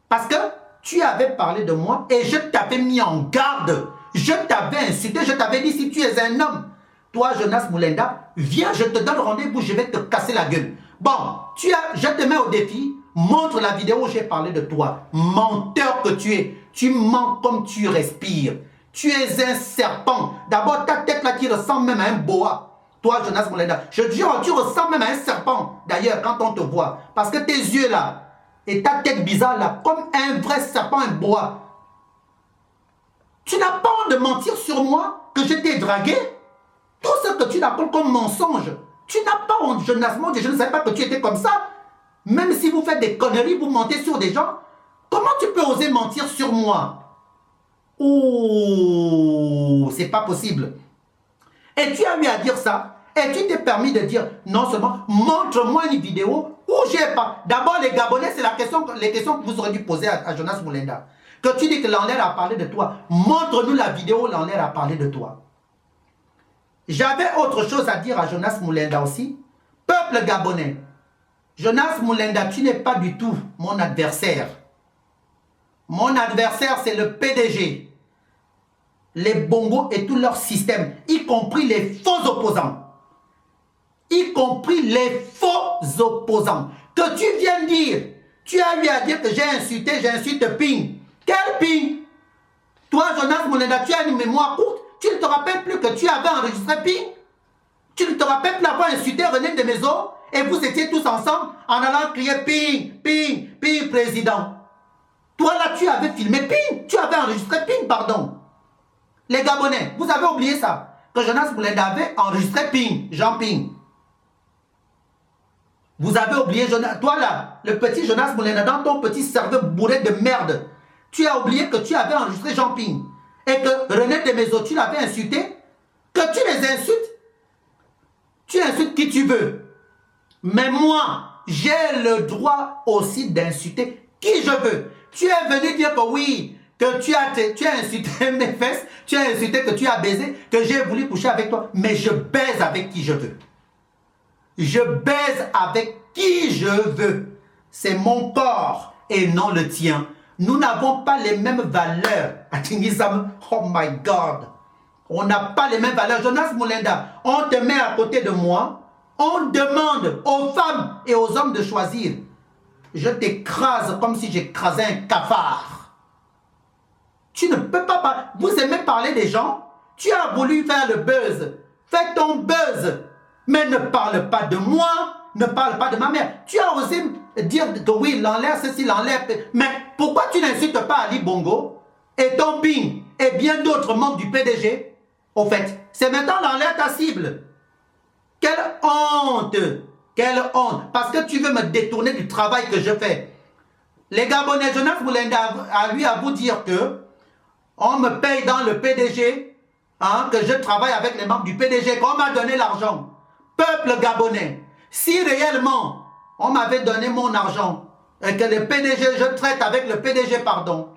Speaker 1: Parce que tu avais parlé de moi et je t'avais mis en garde. Je t'avais insulté, je t'avais dit si tu es un homme, toi Jonas Moulenda, viens, je te donne rendez-vous, je vais te casser la gueule. Bon, je te mets au défi, montre la vidéo où j'ai parlé de toi. Menteur que tu es, tu mens comme tu respires. Tu es un serpent. D'abord, ta tête là qui ressemble même à un boa. Toi, Jonas Moulenda, je dis, oh, tu ressembles même à un serpent. D'ailleurs, quand on te voit, parce que tes yeux là, et ta tête bizarre là, comme un vrai serpent, un boa. Tu n'as pas honte de mentir sur moi que je t'ai dragué? Tout ce que tu appelles comme mensonge, tu n'as pas honte, Jonas Moulenda, je ne savais pas que tu étais comme ça. Même si vous faites des conneries, vous mentez sur des gens, comment tu peux oser mentir sur moi? Oh, c'est pas possible. Et tu as eu à dire ça, et tu t'es permis de dire, non seulement, montre-moi une vidéo où j'ai pas. D'abord, les Gabonais, c'est les questions que vous aurez dû poser à Jonas Moulenda. Que tu dis que Lanler a parlé de toi, montre-nous la vidéo où Lanler a parlé de toi. J'avais autre chose à dire à Jonas Moulenda aussi. Peuple gabonais, Jonas Moulenda, tu n'es pas du tout mon adversaire. Mon adversaire, c'est le PDG. Les bongos et tout leur système, y compris les faux opposants. Y compris les faux opposants. Que tu viens dire, tu as eu à dire que j'ai insulté, j'insulte Ping. Quel Ping? Toi, Jonas Moulenda, tu as une mémoire courte. Tu ne te rappelles plus que tu avais enregistré Ping? Tu ne te rappelles plus avoir insulté René de Maison et vous étiez tous ensemble en allant crier ping, ping, ping, président. Toi là, tu avais filmé ping, tu avais enregistré ping, pardon. Les Gabonais, vous avez oublié ça, que Jonas Moulenda avait enregistré ping, Jean Ping. Vous avez oublié, toi là, le petit Jonas Moulenda, dans ton petit cerveau bourré de merde, tu as oublié que tu avais enregistré Jean Ping et que René Demezo, tu l'avais insulté, que tu les insultes, tu insultes qui tu veux. Mais moi, j'ai le droit aussi d'insulter qui je veux. Tu es venu dire que oui, que tu as insulté mes fesses, tu as insulté que tu as baisé, que j'ai voulu coucher avec toi, mais je baise avec qui je veux. Je baise avec qui je veux. C'est mon corps et non le tien. Nous n'avons pas les mêmes valeurs. Oh my God. On n'a pas les mêmes valeurs. Jonas Moulenda, on te met à côté de moi. On demande aux femmes et aux hommes de choisir. Je t'écrase comme si j'écrasais un cafard. Tu ne peux pas parler. Vous aimez parler des gens. Tu as voulu faire le buzz. Fais ton buzz. Mais ne parle pas de moi, ne parle pas de ma mère. Tu as osé dire que oui, l'enlève ceci, l'enlève. Mais pourquoi tu n'insultes pas Ali Bongo et ton ping et bien d'autres membres du PDG? Au fait, c'est maintenant l'enlève ta cible. Quelle honte! Quelle honte! Parce que tu veux me détourner du travail que je fais. Les Gabonais, Jonas Moulenda a lui à vous dire que on me paye dans le PDG, hein, que je travaille avec les membres du PDG, qu'on m'a donné l'argent. Peuple gabonais, si réellement on m'avait donné mon argent et que le PDG, je traite avec le PDG, pardon,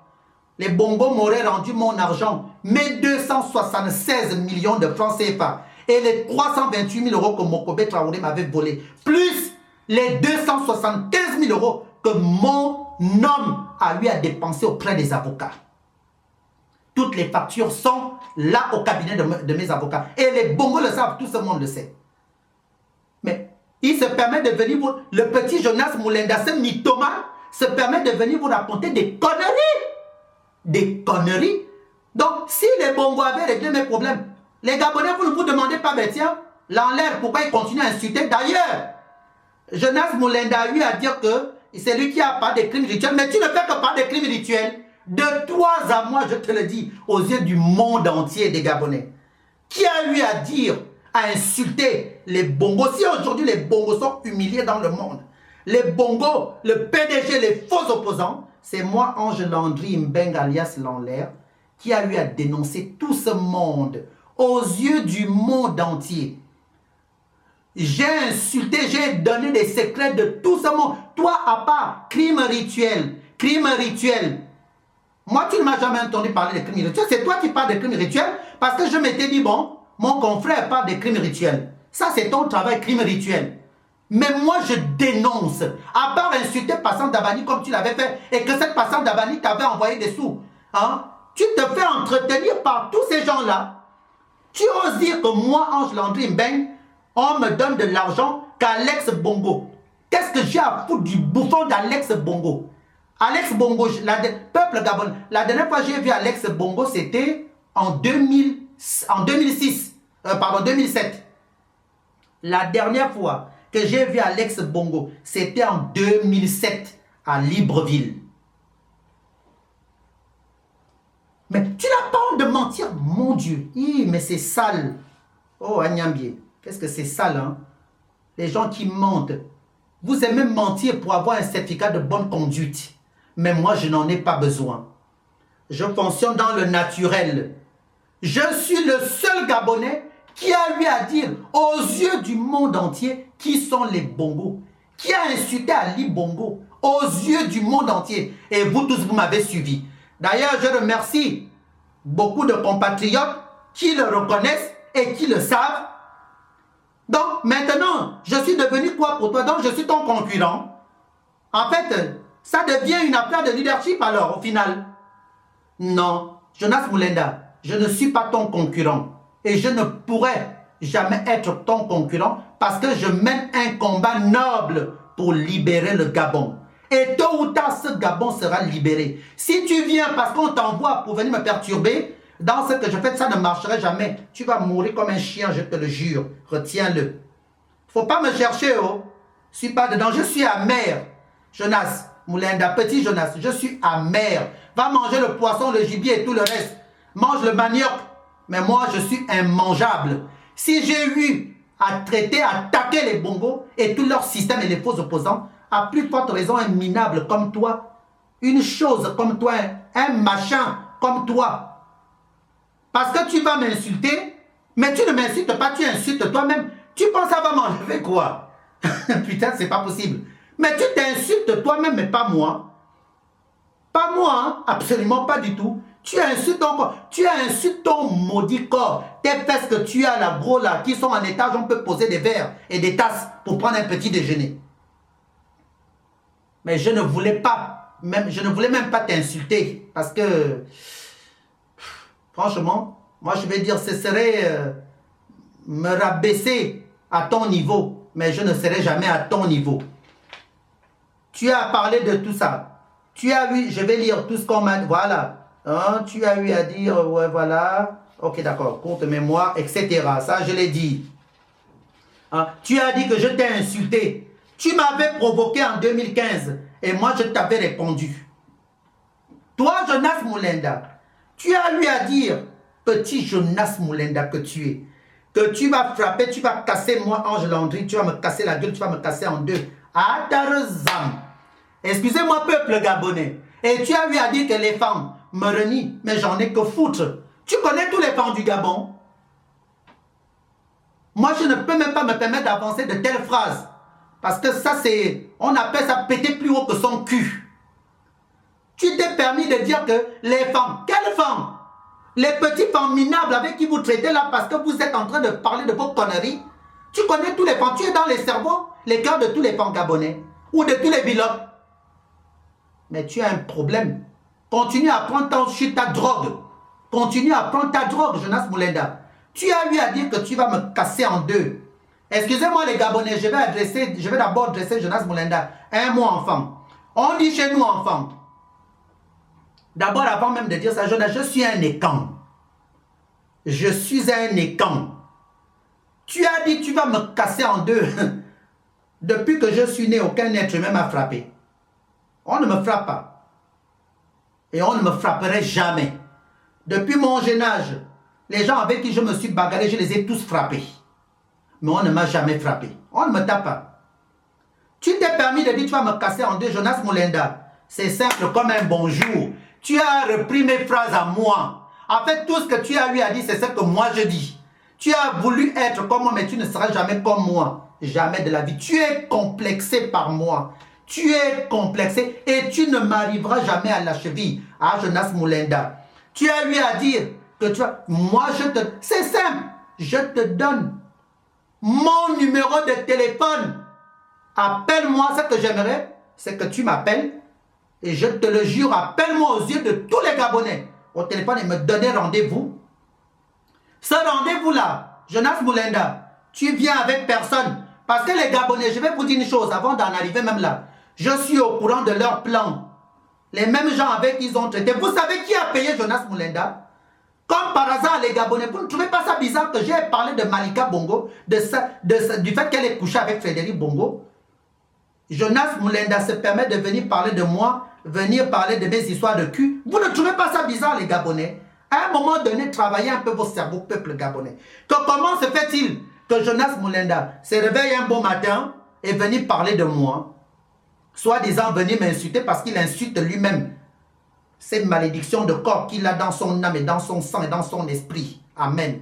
Speaker 1: les Bongo m'auraient rendu mon argent, mes 276 millions de francs CFA et les 328 000 euros que Mokobe Traoré m'avait volé, plus les 275 000 euros que mon homme a eu à dépenser auprès des avocats. Toutes les factures sont là au cabinet de mes avocats. Et les Bongo le savent, tout ce monde le sait. Mais il se permet de venir vous... Le petit Jonas Moulenda, ce mythomane, se permet de venir vous raconter des conneries. Des conneries. Donc, si les Bongo avaient réglé mes problèmes, les Gabonais, vous ne vous demandez pas, mais tiens, l'enlève, pourquoi il continue à insulter? D'ailleurs, Jonas Moulenda a eu à dire que c'est lui qui a pas des crimes rituels. Mais tu ne fais que pas des crimes rituels. De toi à moi, je te le dis, aux yeux du monde entier des Gabonais. Qui a eu à dire, à insulter les Bongos? Si aujourd'hui les Bongos sont humiliés dans le monde, les Bongos, le PDG, les faux opposants, c'est moi, Ange Landry Mbeng alias Lanlaire, qui a eu à dénoncer tout ce monde aux yeux du monde entier. J'ai insulté, j'ai donné des secrets de tout ce monde. Toi, à part crime rituel, moi, tu ne m'as jamais entendu parler de crimes rituels. C'est toi qui parles de crimes rituels parce que je m'étais dit, bon, mon confrère parle de crimes rituels. Ça, c'est ton travail, crime rituel. Mais moi, je dénonce. À part insulter Passant Dabani comme tu l'avais fait et que cette Passant Dabani t'avait envoyé des sous. Hein? Tu te fais entretenir par tous ces gens-là. Tu oses dire que moi, Ange Landry Mbeng, on me donne de l'argent qu'Alex Bongo. Qu'est-ce que j'ai à foutre du bouffon d'Alex Bongo? Alex Bongo, peuple Gabon, la dernière fois que j'ai vu Alex Bongo, c'était en 2007. La dernière fois que j'ai vu Alex Bongo, c'était en 2007 à Libreville. Mais tu n'as pas honte de mentir, mon Dieu. Mais c'est sale. Oh, Agnambié, qu'est-ce que c'est sale, hein? Les gens qui mentent. Vous aimez mentir pour avoir un certificat de bonne conduite. Mais moi, je n'en ai pas besoin. Je fonctionne dans le naturel. Je suis le seul Gabonais qui a eu à dire aux yeux du monde entier qui sont les Bongos. Qui a insulté Ali Bongo aux yeux du monde entier. Et vous tous, vous m'avez suivi. D'ailleurs, je remercie beaucoup de compatriotes qui le reconnaissent et qui le savent. Donc, maintenant, je suis devenu quoi pour toi? Donc, je suis ton concurrent. En fait, ça devient une affaire de leadership alors, au final. Non, Jonas Moulenda, je ne suis pas ton concurrent. Et je ne pourrai jamais être ton concurrent parce que je mène un combat noble pour libérer le Gabon. Et tôt ou tard, ce Gabon sera libéré. Si tu viens parce qu'on t'envoie pour venir me perturber, dans ce que je fais, ça ne marcherait jamais. Tu vas mourir comme un chien, je te le jure. Retiens-le. Faut pas me chercher, oh. Je suis pas dedans, je suis amer. Jonas Moulenda, petit Jonas, je suis amer. Va manger le poisson, le gibier et tout le reste. Mange le manioc. Mais moi, je suis immangeable. Si j'ai eu à traiter, à attaquer les bongos et tout leur système et les faux opposants, à plus forte raison, un minable comme toi, une chose comme toi, un machin comme toi. Parce que tu vas m'insulter, mais tu ne m'insultes pas, tu insultes toi-même. Tu penses que ça va m'enlever quoi? Putain, c'est pas possible. Mais tu t'insultes toi-même, mais pas moi. Pas moi, hein? Absolument pas du tout. Tu insultes ton corps. Tu insultes ton maudit corps. Tes fesses que tu as là, gros là, qui sont en étage, on peut poser des verres et des tasses pour prendre un petit déjeuner. Mais je ne voulais pas, je ne voulais même pas t'insulter. Parce que, franchement, moi je vais dire, ce serait me rabaisser à ton niveau. Mais je ne serai jamais à ton niveau. Tu as parlé de tout ça. Tu as eu, je vais lire tout ce qu'on m'a dit. Voilà. Hein, tu as eu à dire, ouais, voilà. Ok, d'accord. Courte mémoire, etc. Ça, je l'ai dit. Hein, tu as dit que je t'ai insulté. Tu m'avais provoqué en 2015. Et moi, je t'avais répondu. Toi, Jonas Moulenda, tu as eu à dire, petit Jonas Moulenda que tu es, que tu vas frapper, tu vas casser moi, Ange Landry, tu vas me casser la gueule, tu vas me casser en deux. Atarzam. Excusez-moi, peuple gabonais. Et tu as eu à dire que les femmes me renient, mais j'en ai que foutre. Tu connais tous les femmes du Gabon? Moi, je ne peux même pas me permettre d'avancer de telles phrases. Parce que ça, c'est... On appelle ça péter plus haut que son cul. Tu t'es permis de dire que les femmes... Quelles femmes? Les petits femmes minables avec qui vous traitez là parce que vous êtes en train de parler de vos conneries. Tu connais tous les femmes. Tu es dans les cerveaux, les cœurs de tous les femmes gabonais. Ou de tous les bilotes. Mais tu as un problème. Continue à prendre ta drogue. Continue à prendre ta drogue, Jonas Moulenda. Tu as eu à dire que tu vas me casser en deux. Excusez-moi les Gabonais, je vais d'abord adresser Jonas Moulenda. Un mot enfant. On dit chez nous enfant. D'abord, avant même de dire ça, Jonas, je suis un écan. Je suis un écan. Tu as dit que tu vas me casser en deux. Depuis que je suis né, aucun être humain m'a frappé. On ne me frappe pas. Et on ne me frapperait jamais. Depuis mon jeune âge, les gens avec qui je me suis bagarré, je les ai tous frappés. Mais on ne m'a jamais frappé. On ne me tape pas. Tu t'es permis de dire tu vas me casser en deux, Jonas Moulenda. C'est simple comme un bonjour. Tu as repris mes phrases à moi. En fait, tout ce que tu as eu à dire, c'est ce que moi je dis. Tu as voulu être comme moi, mais tu ne seras jamais comme moi. Jamais de la vie. Tu es complexé par moi. Tu es complexé et tu ne m'arriveras jamais à la cheville. Ah, Jonas Moulenda. Tu as eu à dire que tu as... Moi, c'est simple. Je te donne mon numéro de téléphone. Appelle-moi. Ce que j'aimerais, c'est que tu m'appelles. Et je te le jure, appelle-moi aux yeux de tous les Gabonais. Au téléphone et me donner rendez-vous. Ce rendez-vous-là, Jonas Moulenda, tu viens avec personne. Parce que les Gabonais, je vais vous dire une chose avant d'en arriver même là. Je suis au courant de leur plan. Les mêmes gens avec qui ils ont traité. Vous savez qui a payé Jonas Moulenda? Comme par hasard, les Gabonais, vous ne trouvez pas ça bizarre que j'ai parlé de Malika Bongo, du fait qu'elle est couchée avec Frédéric Bongo? Jonas Moulenda se permet de venir parler de moi, venir parler de mes histoires de cul. Vous ne trouvez pas ça bizarre, les Gabonais? À un moment donné, travaillez un peu vos cerveaux, peuple gabonais. Comment se fait-il que Jonas Moulenda se réveille un bon matin et venir parler de moi, soi-disant venir m'insulter parce qu'il insulte lui-même cette malédiction de corps qu'il a dans son âme et dans son sang et dans son esprit. Amen.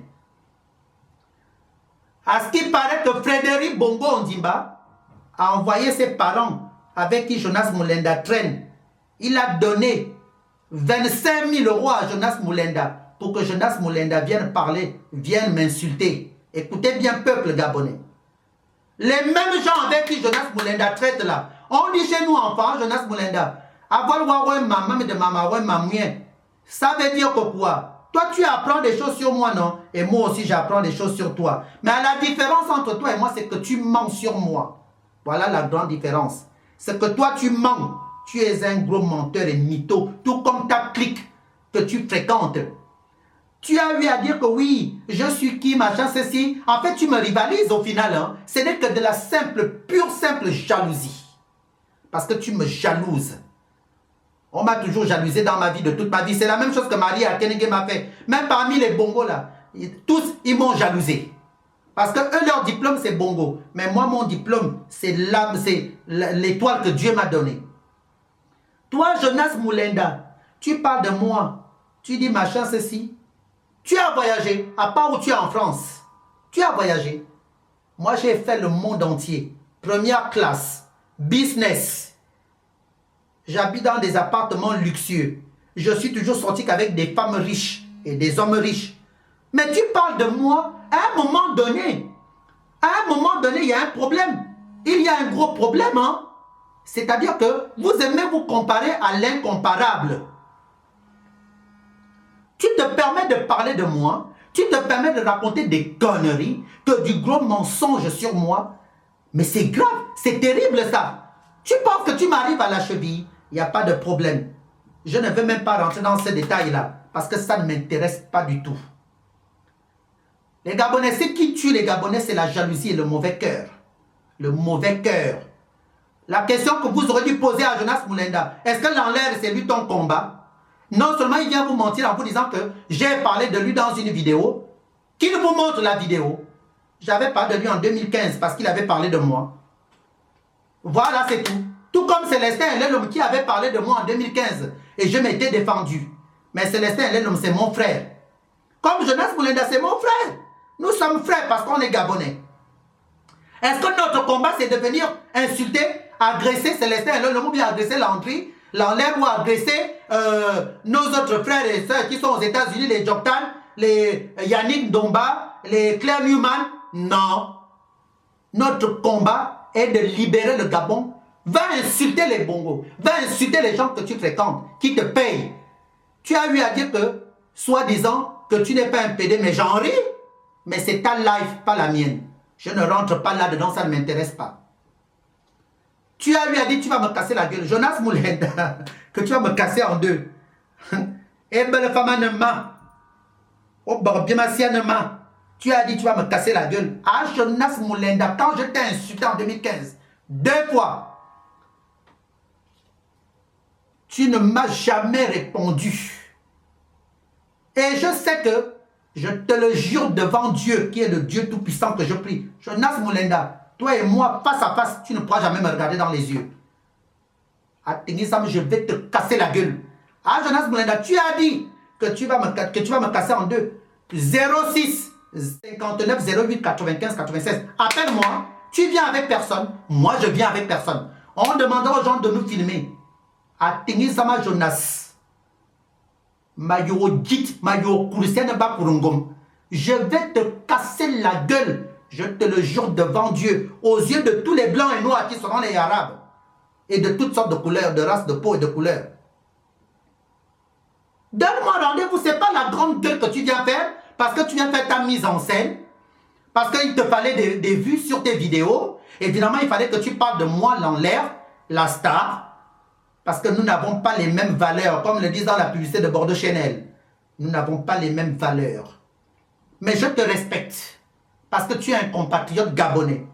Speaker 1: À ce qui paraît que Frédéric Bongo Ondimba a envoyé ses parents avec qui Jonas Moulenda traîne. Il a donné 25 000 € à Jonas Moulenda pour que Jonas Moulenda vienne parler, vienne m'insulter. Écoutez bien, peuple gabonais. Les mêmes gens avec qui Jonas Moulenda traite là, on dit chez nous enfants, Jonas Moulenda, avoir ouais maman de maman ouais maman. Ça veut dire que quoi? Toi tu apprends des choses sur moi, non? Et moi aussi j'apprends des choses sur toi. Mais la différence entre toi et moi, c'est que tu mens sur moi. Voilà la grande différence. C'est que toi tu mens. Tu es un gros menteur et mytho, tout comme ta clique que tu fréquentes. Tu as eu à dire que oui, je suis qui, machin, ceci. En fait, tu me rivalises au final. Hein. Ce n'est que de la simple, pure, simple jalousie. Parce que tu me jalouses. On m'a toujours jalousé dans ma vie, de toute ma vie. C'est la même chose que Marie Akenege m'a fait. Même parmi les bongos là, tous, ils m'ont jalousé. Parce que eux, leur diplôme, c'est bongo. Mais moi, mon diplôme, c'est l'âme, c'est l'étoile que Dieu m'a donnée. Toi, Jonas Moulenda, tu parles de moi. Tu dis machin, ceci. Tu as voyagé, à part où tu es en France. Tu as voyagé. Moi, j'ai fait le monde entier. Première classe, business. J'habite dans des appartements luxueux. Je suis toujours sorti qu'avec des femmes riches et des hommes riches. Mais tu parles de moi, à un moment donné, il y a un problème. Il y a un gros problème, hein. C'est-à-dire que vous aimez vous comparer à l'incomparable. Tu te permets de parler de moi, tu te permets de raconter des conneries, que du gros mensonge sur moi. Mais c'est grave, c'est terrible ça. Tu penses que tu m'arrives à la cheville, il n'y a pas de problème. Je ne veux même pas rentrer dans ces détails-là, parce que ça ne m'intéresse pas du tout. Les Gabonais, ce qui tue les Gabonais, c'est la jalousie et le mauvais cœur. Le mauvais cœur. La question que vous aurez dû poser à Jonas Moulenda, est-ce que l'enlève, c'est lui ton combat? Non seulement il vient vous mentir en vous disant que j'ai parlé de lui dans une vidéo, qu'il vous montre la vidéo. J'avais parlé de lui en 2015 parce qu'il avait parlé de moi. Voilà, c'est tout. Tout comme Célestin Elelom qui avait parlé de moi en 2015 et je m'étais défendu. Mais Célestin Elelom, c'est mon frère. Comme Jonas Moulenda, c'est mon frère. Nous sommes frères parce qu'on est Gabonais. Est-ce que notre combat, c'est de venir insulter, agresser Célestin Elelom ou bien agresser Landry, l'enlève ou agresser nos autres frères et sœurs qui sont aux États-Unis, les Joktan, les Yannick Domba, les Claire Newman? Non. Notre combat est de libérer le Gabon. Va insulter les bongos. Va insulter les gens que tu fréquentes, qui te payent. Tu as eu à dire que, soi-disant, que tu n'es pas un PD, mais j'en ris. Mais c'est ta life, pas la mienne. Je ne rentre pas là-dedans, ça ne m'intéresse pas. Tu as eu à dire, tu vas me casser la gueule. Jonas Moulenda, que tu vas me casser en deux. Eh ben, le femme ne m'a. Oh, bien ne m'a. Tu as dit, tu vas me casser la gueule. Ah, Jonas Moulenda, quand je t'ai insulté en 2015, 2 fois, tu ne m'as jamais répondu. Et je sais que, je te le jure devant Dieu, qui est le Dieu Tout-Puissant que je prie. Jonas Moulenda, toi et moi, face à face, tu ne pourras jamais me regarder dans les yeux. À Tengisam, je vais te casser la gueule. Ah, Jonas Moulenda, tu as dit que tu vas me casser en deux. 06 59 08 95 96. Appelle-moi, tu viens avec personne, moi je viens avec personne. On demandera aux gens de nous filmer. À Tengisama Jonas. Mayo Git, Mayo Kourusiane Bakurungom. Je vais te casser la gueule. Je te le jure devant Dieu, aux yeux de tous les blancs et noirs qui seront les arabes, et de toutes sortes de couleurs, de races, de peau et de couleurs. Donne-moi rendez-vous, ce n'est pas la grande gueule que tu viens faire, parce que tu viens faire ta mise en scène, parce qu'il te fallait des vues sur tes vidéos. Évidemment, il fallait que tu parles de moi, l'air, la star, parce que nous n'avons pas les mêmes valeurs, comme le disent dans la publicité de Bordeaux Chanel. Nous n'avons pas les mêmes valeurs. Mais je te respecte. Parce que tu es un compatriote gabonais.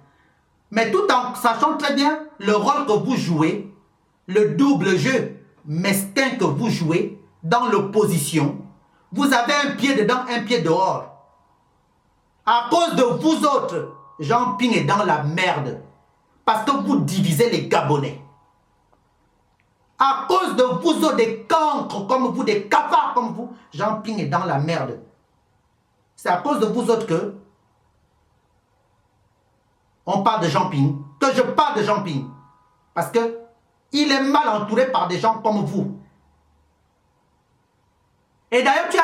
Speaker 1: Mais tout en sachant très bien le rôle que vous jouez, le double jeu mesquin que vous jouez dans l'opposition, vous avez un pied dedans, un pied dehors. À cause de vous autres, Jean Ping est dans la merde. Parce que vous divisez les Gabonais. À cause de vous autres, des cancres comme vous, des cafards comme vous, Jean Ping est dans la merde. C'est à cause de vous autres que on parle de Jean Ping, que je parle de Jean Ping. Parce que il est mal entouré par des gens comme vous. Et d'ailleurs, tu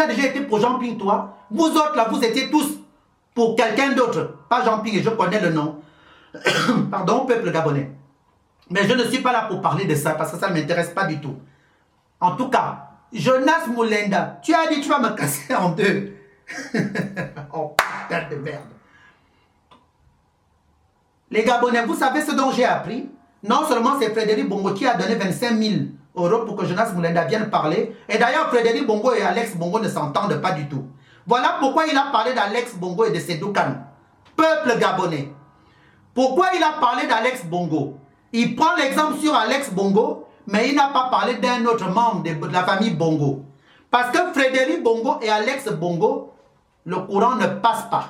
Speaker 1: as déjà été pour Jean Ping, toi. Vous autres, là, vous étiez tous pour quelqu'un d'autre. Pas Jean Ping, et je connais le nom. Pardon, peuple gabonais. Mais je ne suis pas là pour parler de ça, parce que ça ne m'intéresse pas du tout. En tout cas, Jonas Moulenda, tu as dit tu vas me casser en deux. Oh, putain de merde. Les Gabonais, vous savez ce dont j'ai appris? Non seulement c'est Frédéric Bongo qui a donné 25 000 euros pour que Jonas Moulenda vienne parler. Et d'ailleurs, Frédéric Bongo et Alex Bongo ne s'entendent pas du tout. Voilà pourquoi il a parlé d'Alex Bongo et de Sédou Kane. Peuple gabonais. Pourquoi il a parlé d'Alex Bongo? Il prend l'exemple sur Alex Bongo, mais il n'a pas parlé d'un autre membre de la famille Bongo. Parce que Frédéric Bongo et Alex Bongo, le courant ne passe pas.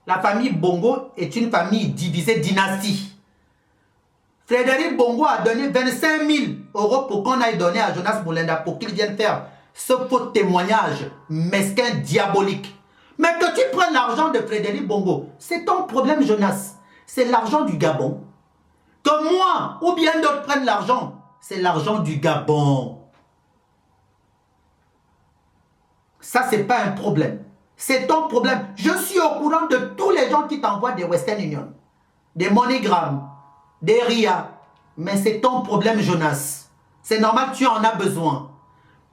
Speaker 1: La famille Bongo est une famille divisée dynastie. Frédéric Bongo a donné 25 000 euros pour qu'on aille donner à Jonas Moulenda pour qu'il vienne faire ce faux témoignage mesquin, diabolique. Mais que tu prennes l'argent de Frédéric Bongo, c'est ton problème, Jonas. C'est l'argent du Gabon. Que moi ou bien d'autres prennent l'argent, c'est l'argent du Gabon. Ça, c'est pas un problème. C'est ton problème. Je suis au courant de tous les gens qui t'envoient des Western Union, des MoneyGram, des RIA. Mais c'est ton problème, Jonas. C'est normal, tu en as besoin.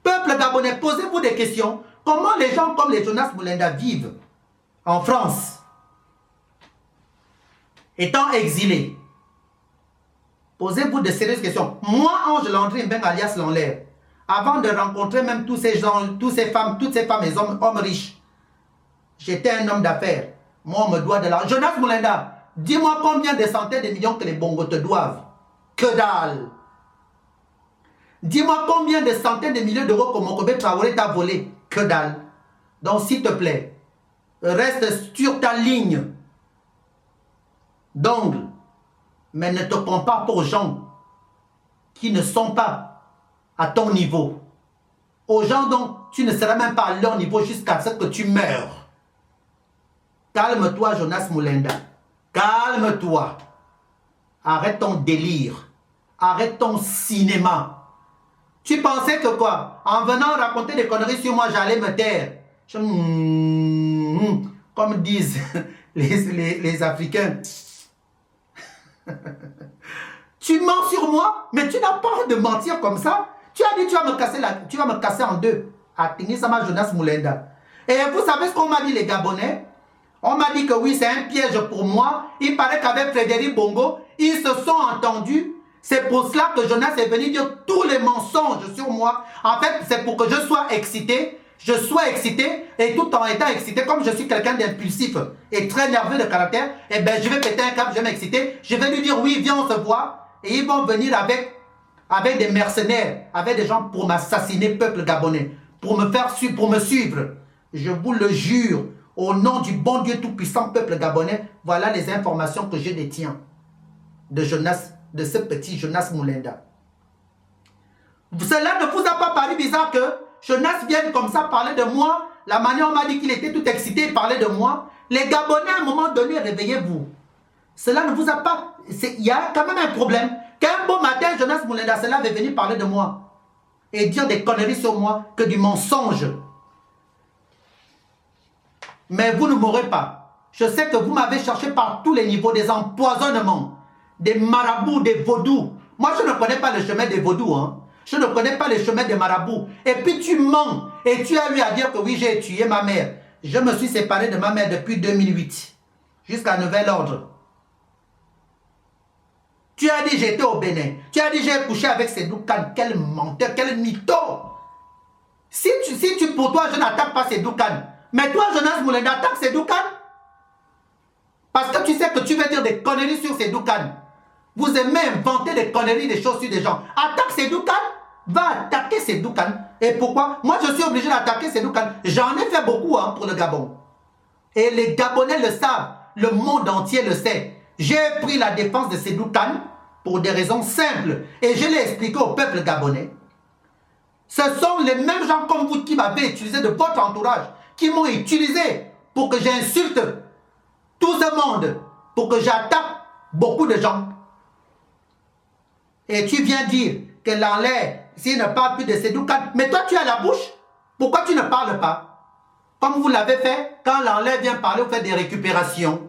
Speaker 1: Peuple gabonais, posez-vous des questions. Comment les gens comme les Jonas Moulenda vivent en France, étant exilés? Posez-vous de sérieuses questions. Moi, Ange Landry Mbeng alias Lanlaire, avant de rencontrer même tous ces gens, toutes ces femmes et hommes riches, j'étais un homme d'affaires. Moi, on me doit de l'argent. Jonas Moulenda, dis-moi combien de centaines de millions que les Bongos te doivent. Que dalle. Dis-moi combien de centaines de millions d'euros que Mokobe Traoré t'a volé. Que dalle. Donc, s'il te plaît, reste sur ta ligne d'angle, mais ne te compare pas aux gens qui ne sont pas à ton niveau. Aux gens dont tu ne seras même pas à leur niveau jusqu'à ce que tu meurs. Calme-toi, Jonas Moulenda. Calme-toi. Arrête ton délire. Arrête ton cinéma. Tu pensais que quoi? En venant raconter des conneries sur moi, j'allais me taire. Comme disent les Africains. Tu mens sur moi, mais tu n'as pas de mentir comme ça. Tu as dit tu vas me casser en deux. Atini Sama Jonas Moulenda. Et vous savez ce qu'on m'a dit les Gabonais? On m'a dit que oui, c'est un piège pour moi. Il paraît qu'avec Frédéric Bongo, ils se sont entendus. C'est pour cela que Jonas est venu dire tous les mensonges sur moi. En fait, c'est pour que je sois excité. Je sois excité et tout en étant excité, comme je suis quelqu'un d'impulsif et très nerveux de caractère, eh bien, je vais péter un câble, je vais m'exciter. Je vais lui dire oui, viens, on se voit. Et ils vont venir avec des mercenaires, avec des gens pour m'assassiner, peuple gabonais, pour me suivre. Je vous le jure, au nom du bon Dieu tout-puissant, peuple gabonais, voilà les informations que je détiens de Jonas, de ce petit Jonas Moulenda. Cela ne vous a pas paru bizarre que Jonas vienne comme ça parler de moi, la manière on m'a dit qu'il était tout excité, il parlait de moi. Les Gabonais, à un moment donné, réveillez-vous. Cela ne vous a pas... Il y a quand même un problème. Qu'un beau matin, Jonas Moulenda, cela va venir parler de moi et dire des conneries sur moi, que du mensonge. Mais vous ne m'aurez pas. Je sais que vous m'avez cherché par tous les niveaux, des empoisonnements, des marabouts, des vaudous. Moi, je ne connais pas le chemin des vaudous, hein. Je ne connais pas le chemin des marabouts. Et puis tu mens. Et tu as eu à dire que oui, j'ai tué ma mère. Je me suis séparé de ma mère depuis 2008. Jusqu'à nouvel ordre. Tu as dit j'étais au Bénin. Tu as dit j'ai couché avec Sédou Kane. Quel menteur, quel mytho. Si pour toi, je n'attaque pas Sédou Kane. Mais toi, Jonas Moulenda, attaque Sédou Kane. Parce que tu sais que tu veux dire des conneries sur Sédou Kane. Vous aimez inventer des conneries, des choses sur des gens. Attaque Sédou Kane. Va attaquer Sédou Kane. Et pourquoi? Moi, je suis obligé d'attaquer Sédou Kane. J'en ai fait beaucoup hein, pour le Gabon. Et les Gabonais le savent. Le monde entier le sait. J'ai pris la défense de Sédou Kane pour des raisons simples. Et je l'ai expliqué au peuple gabonais. Ce sont les mêmes gens comme vous qui m'avaient utilisé de votre entourage, qui m'ont utilisé pour que j'insulte tout ce monde, pour que j'attaque beaucoup de gens. Et tu viens dire que Lanlaire, s'il ne parle plus de Sédou Kane, mais toi tu as la bouche, pourquoi tu ne parles pas? Comme vous l'avez fait, quand Lanlaire vient parler, vous faites des récupérations.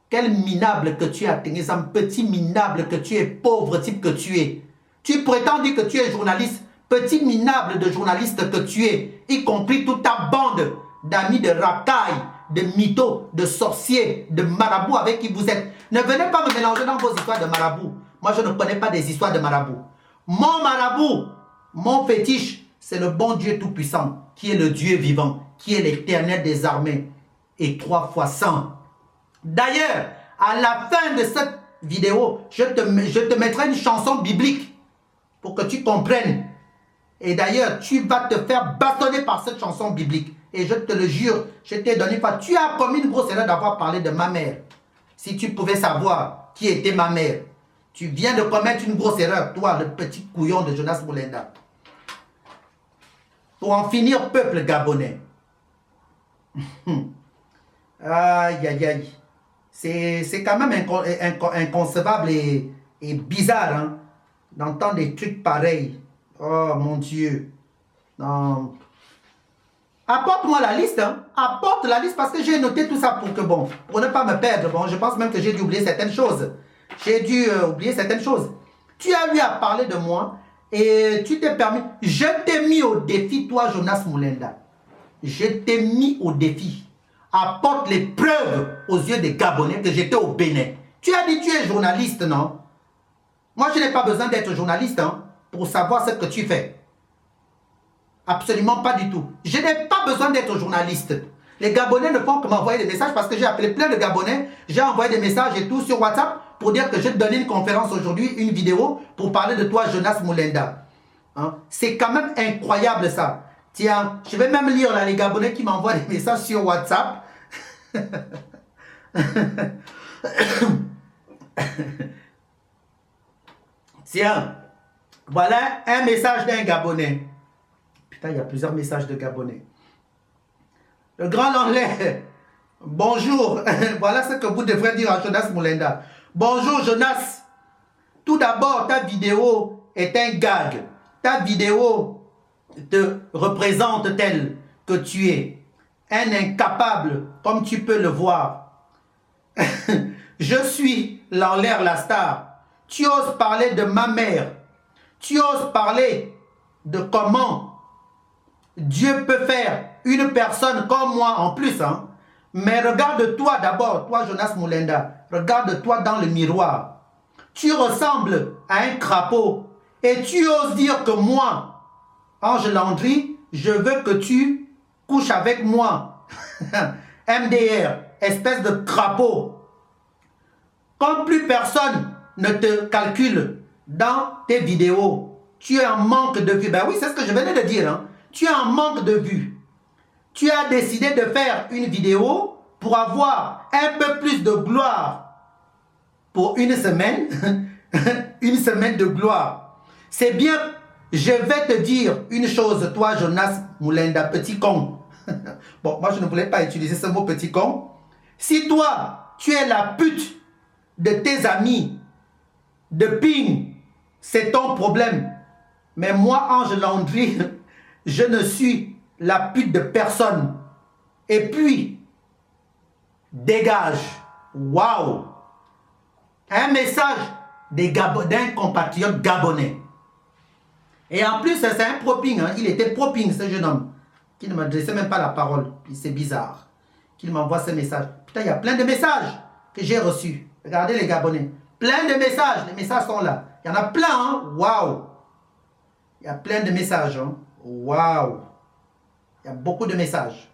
Speaker 1: Quel minable que tu es, Tinizam, petit minable que tu es, pauvre type que tu es. Tu prétends dire que tu es journaliste, petit minable de journaliste que tu es, y compris toute ta bande d'amis de racailles, de mythos, de sorciers, de marabouts avec qui vous êtes. Ne venez pas me mélanger dans vos histoires de marabouts. Moi, je ne connais pas des histoires de marabout. Mon marabout, mon fétiche, c'est le bon Dieu Tout-Puissant, qui est le Dieu vivant, qui est l'Éternel des armées, et 3 fois 100. D'ailleurs, à la fin de cette vidéo, je te mettrai une chanson biblique pour que tu comprennes. Et d'ailleurs, tu vas te faire bâtonner par cette chanson biblique. Et je te le jure, je t'ai donné pas. Tu as commis une grosse erreur d'avoir parlé de ma mère. Si tu pouvais savoir qui était ma mère. Tu viens de commettre une grosse erreur, toi, le petit couillon de Jonas Moulenda. Pour en finir, peuple gabonais. Aïe, aïe, aïe. C'est quand même inconcevable et bizarre hein, d'entendre des trucs pareils. Oh mon Dieu. Non. Apporte-moi la liste. Hein. Apporte la liste parce que j'ai noté tout ça pour que, bon, pour ne pas me perdre. Bon, je pense même que j'ai dû oublier certaines choses. J'ai dû oublier certaines choses. Tu as eu à parler de moi et tu t'es permis. Je t'ai mis au défi, toi, Jonas Moulenda. Je t'ai mis au défi. Apporte les preuves aux yeux des Gabonais que j'étais au Bénin. Tu as dit tu es journaliste, non? Moi, je n'ai pas besoin d'être journaliste hein, pour savoir ce que tu fais. Absolument pas du tout. Je n'ai pas besoin d'être journaliste. Les Gabonais ne font que m'envoyer des messages parce que j'ai appelé plein de Gabonais. J'ai envoyé des messages et tout sur WhatsApp pour dire que je te donnais une conférence aujourd'hui, une vidéo pour parler de toi, Jonas Moulenda. Hein? C'est quand même incroyable ça. Tiens, je vais même lire là les Gabonais qui m'envoient des messages sur WhatsApp. Tiens, voilà un message d'un Gabonais. Putain, il y a plusieurs messages de Gabonais. Le grand Langlais, bonjour. Voilà ce que vous devrez dire à Jonas Moulenda. Bonjour Jonas. Tout d'abord, ta vidéo est un gag. Ta vidéo te représente tel que tu es. Un incapable, comme tu peux le voir. Je suis Lanlaire la star. Tu oses parler de ma mère. Tu oses parler de comment Dieu peut faire une personne comme moi en plus. Hein. Mais regarde-toi d'abord, toi Jonas Moulenda. Regarde-toi dans le miroir. Tu ressembles à un crapaud. Et tu oses dire que moi, Ange Landry, je veux que tu couches avec moi. MDR, espèce de crapaud. Comme plus personne ne te calcule dans tes vidéos, tu es en manque de vue. Ben oui, c'est ce que je venais de dire. Hein. Tu es en manque de vue. Tu as décidé de faire une vidéo pour avoir un peu plus de gloire pour une semaine. Une semaine de gloire. C'est bien, je vais te dire une chose, toi Jonas Moulenda, petit con. Bon, moi je ne voulais pas utiliser ce mot petit con. Si toi, tu es la pute de tes amis, de Ping, c'est ton problème. Mais moi, Ange Landry, je ne suis la pute de personne. Et puis, dégage. Waouh! Un message d'un compatriote gabonais. Et en plus, c'est un proping. Hein. Il était proping, ce jeune homme. Qui ne m'adressait même pas la parole. C'est bizarre. Qu'il m'envoie ce message. Putain, il y a plein de messages que j'ai reçus. Regardez les Gabonais. Plein de messages. Les messages sont là. Il y en a plein. Hein. Waouh. Il y a plein de messages. Hein. Waouh. Il y a beaucoup de messages.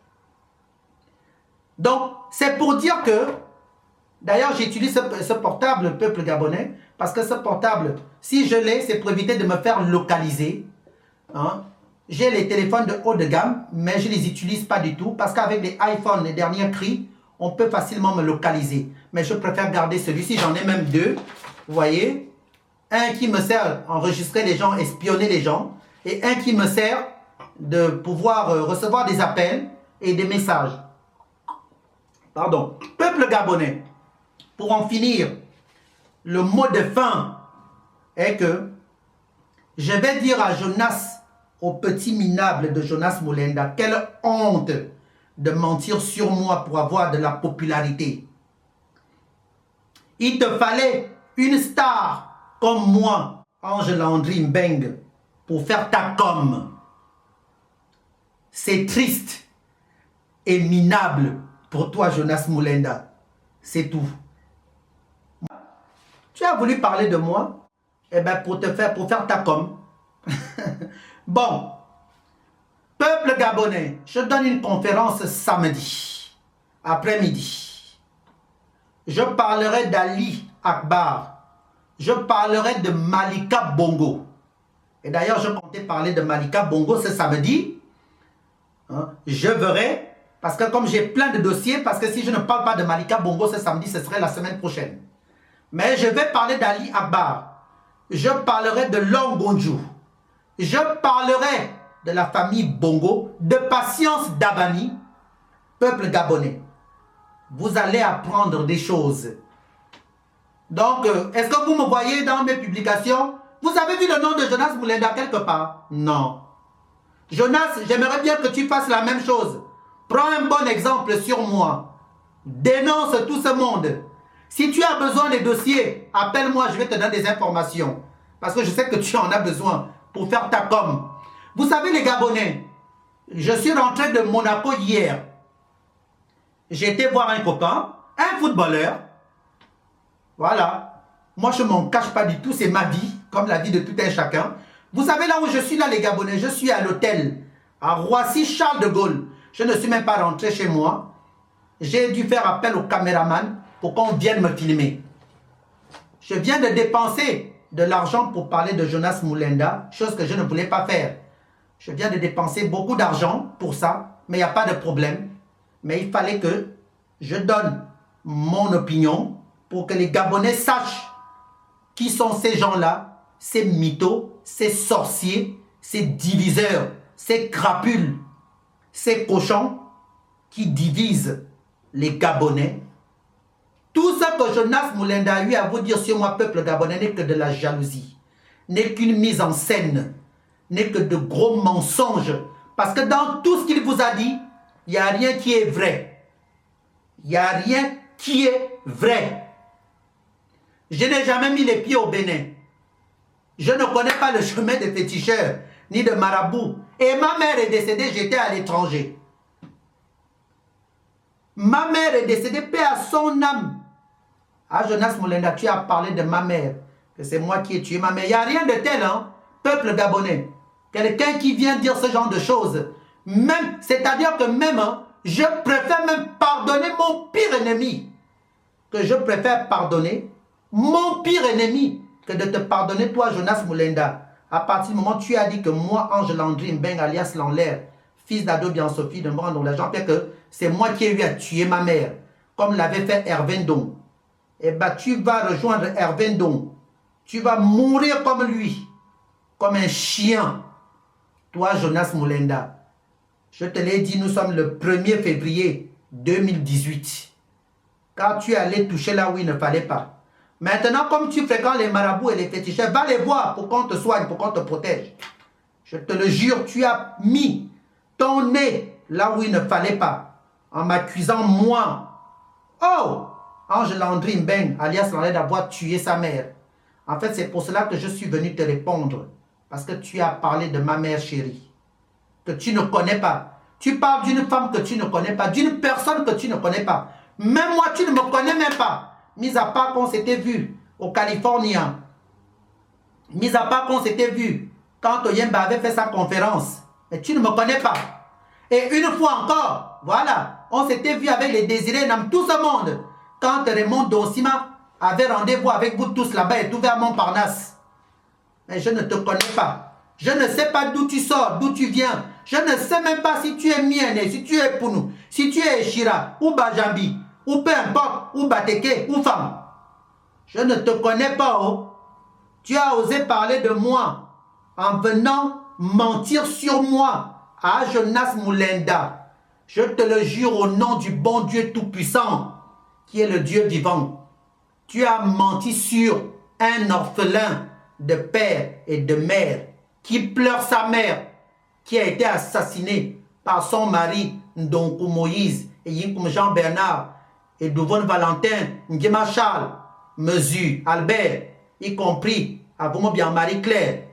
Speaker 1: Donc, c'est pour dire que, d'ailleurs, j'utilise ce portable, peuple gabonais, parce que ce portable, si je l'ai, c'est pour éviter de me faire localiser. Hein. J'ai les téléphones de haut de gamme, mais je ne les utilise pas du tout, parce qu'avec les iPhones, les derniers cris, on peut facilement me localiser. Mais je préfère garder celui-ci, j'en ai même deux. Vous voyez, un qui me sert à enregistrer les gens, espionner les gens, et un qui me sert de pouvoir recevoir des appels et des messages. Pardon. Peuple gabonais, pour en finir, le mot de fin est que je vais dire à Jonas, au petit minable de Jonas Moulenda, quelle honte de mentir sur moi pour avoir de la popularité. Il te fallait une star comme moi, Ange Landry Mbeng, pour faire ta com. C'est triste et minable pour toi, Jonas Moulenda. C'est tout. Tu as voulu parler de moi? Eh bien, pour faire ta com. Bon, peuple gabonais, je donne une conférence samedi, après-midi. Je parlerai d'Ali Akbar. Je parlerai de Malika Bongo. Et d'ailleurs, je comptais parler de Malika Bongo ce samedi. Hein, je verrai, parce que comme j'ai plein de dossiers, parce que si je ne parle pas de Malika Bongo ce samedi, ce serait la semaine prochaine. Mais je vais parler d'Ali Akbar. Je parlerai de Longonjou. Je parlerai de la famille Bongo, de Patience Dabani, peuple gabonais. Vous allez apprendre des choses. Donc, est-ce que vous me voyez dans mes publications? Vous avez vu le nom de Jonas Moulenda quelque part? Non. Jonas, j'aimerais bien que tu fasses la même chose. Prends un bon exemple sur moi. Dénonce tout ce monde. Si tu as besoin des dossiers, appelle-moi, je vais te donner des informations. Parce que je sais que tu en as besoin pour faire ta com. Vous savez les Gabonais, je suis rentré de Monaco hier. J'ai été voir un copain, un footballeur. Voilà. Moi, je ne m'en cache pas du tout, c'est ma vie, comme la vie de tout un chacun. Vous savez là où je suis là les Gabonais, je suis à l'hôtel, à Roissy-Charles de Gaulle. Je ne suis même pas rentré chez moi. J'ai dû faire appel au caméraman pour qu'on vienne me filmer. Je viens de dépenser de l'argent pour parler de Jonas Moulenda, chose que je ne voulais pas faire. Je viens de dépenser beaucoup d'argent pour ça, mais il n'y a pas de problème. Mais il fallait que je donne mon opinion pour que les Gabonais sachent qui sont ces gens-là, ces mythos, ces sorciers, ces diviseurs, ces crapules, ces cochons qui divisent les Gabonais. Tout ce que Jonas Moulenda a eu à vous dire sur moi, peuple gabonais, n'est que de la jalousie, n'est qu'une mise en scène, n'est que de gros mensonges. Parce que dans tout ce qu'il vous a dit, il n'y a rien qui est vrai. Il n'y a rien qui est vrai. Je n'ai jamais mis les pieds au Bénin. Je ne connais pas le chemin des féticheurs, ni de marabouts. Et ma mère est décédée, j'étais à l'étranger. Ma mère est décédée, paix à son âme. Ah, Jonas Moulenda, tu as parlé de ma mère, que c'est moi qui ai tué ma mère. Il n'y a rien de tel, hein, peuple gabonais. Quelqu'un qui vient dire ce genre de choses, même, c'est-à-dire que même, hein, je préfère même pardonner mon pire ennemi, que je préfère pardonner mon pire ennemi, que de te pardonner toi, Jonas Moulenda. À partir du moment où tu as dit que moi, Ange Landry Mbeng, alias Lanlaire, fils d'Ado Bian-Sophie de Brandon, la Jean-Pierre, que c'est moi qui ai eu à tuer ma mère, comme l'avait fait Hervé Ndong. Eh bien, tu vas rejoindre Hervé Ndong. Tu vas mourir comme lui, comme un chien. Toi, Jonas Moulenda, je te l'ai dit, nous sommes le 1er février 2018. Car tu allais toucher là où il ne fallait pas. Maintenant, comme tu fréquentes les marabouts et les féticheurs, va les voir pour qu'on te soigne, pour qu'on te protège. Je te le jure, tu as mis ton nez là où il ne fallait pas, en m'accusant moi. Oh, Ange Landry Mbeng, alias Landry, d'avoir tué sa mère. En fait, c'est pour cela que je suis venu te répondre. Parce que tu as parlé de ma mère chérie, que tu ne connais pas. Tu parles d'une femme que tu ne connais pas, d'une personne que tu ne connais pas. Même moi, tu ne me connais même pas. Mis à part qu'on s'était vu au Californie. Mis à part qu'on s'était vu quand Oyemba avait fait sa conférence. Mais tu ne me connais pas. Et une fois encore, voilà, on s'était vu avec les Désirés Nam, tout ce monde. Quand Raymond Donsima avait rendez-vous avec vous tous là-bas et tout vers Montparnasse. Mais je ne te connais pas. Je ne sais pas d'où tu sors, d'où tu viens. Je ne sais même pas si tu es Miene, si tu es Pounou, si tu es Eshira, ou Bajambi, ou peu importe, ou Bateke, ou femme. Je ne te connais pas, oh. Tu as osé parler de moi en venant mentir sur moi à Jonas Moulenda. Je te le jure au nom du bon Dieu Tout-Puissant, qui est le Dieu vivant. Tu as menti sur un orphelin de père et de mère qui pleure sa mère, qui a été assassinée par son mari Ndonkou Moïse et Yinkoum Jean-Bernard et Douvon Valentin, Nguema Charles, Mesu, Albert, y compris Aboumobian Marie-Claire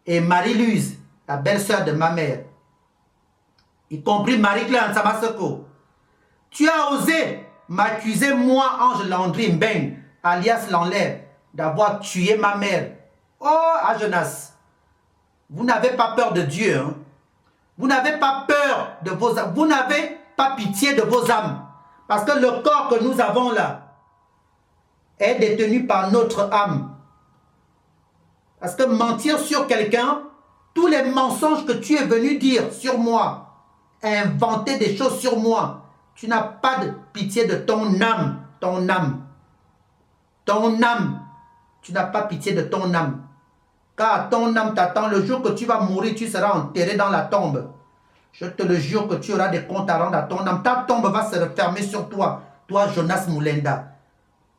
Speaker 1: et Marie-Luz, la belle-sœur de ma mère, y compris Marie-Claire Nsamaseko. Tu as osé m'accuser, moi, Ange Landry Mbeng, alias l'enlève, d'avoir tué ma mère. Oh, à Jonas, vous n'avez pas peur de Dieu. Hein? Vous n'avez pas peur de vos âmes. Vous n'avez pas pitié de vos âmes. Parce que le corps que nous avons là est détenu par notre âme. Parce que mentir sur quelqu'un, tous les mensonges que tu es venu dire sur moi, inventer des choses sur moi, tu n'as pas de pitié de ton âme. Ton âme. Ton âme. Tu n'as pas pitié de ton âme. Car ton âme t'attend. Le jour que tu vas mourir, tu seras enterré dans la tombe. Je te le jure que tu auras des comptes à rendre à ton âme. Ta tombe va se refermer sur toi. Toi, Jonas Mulenda.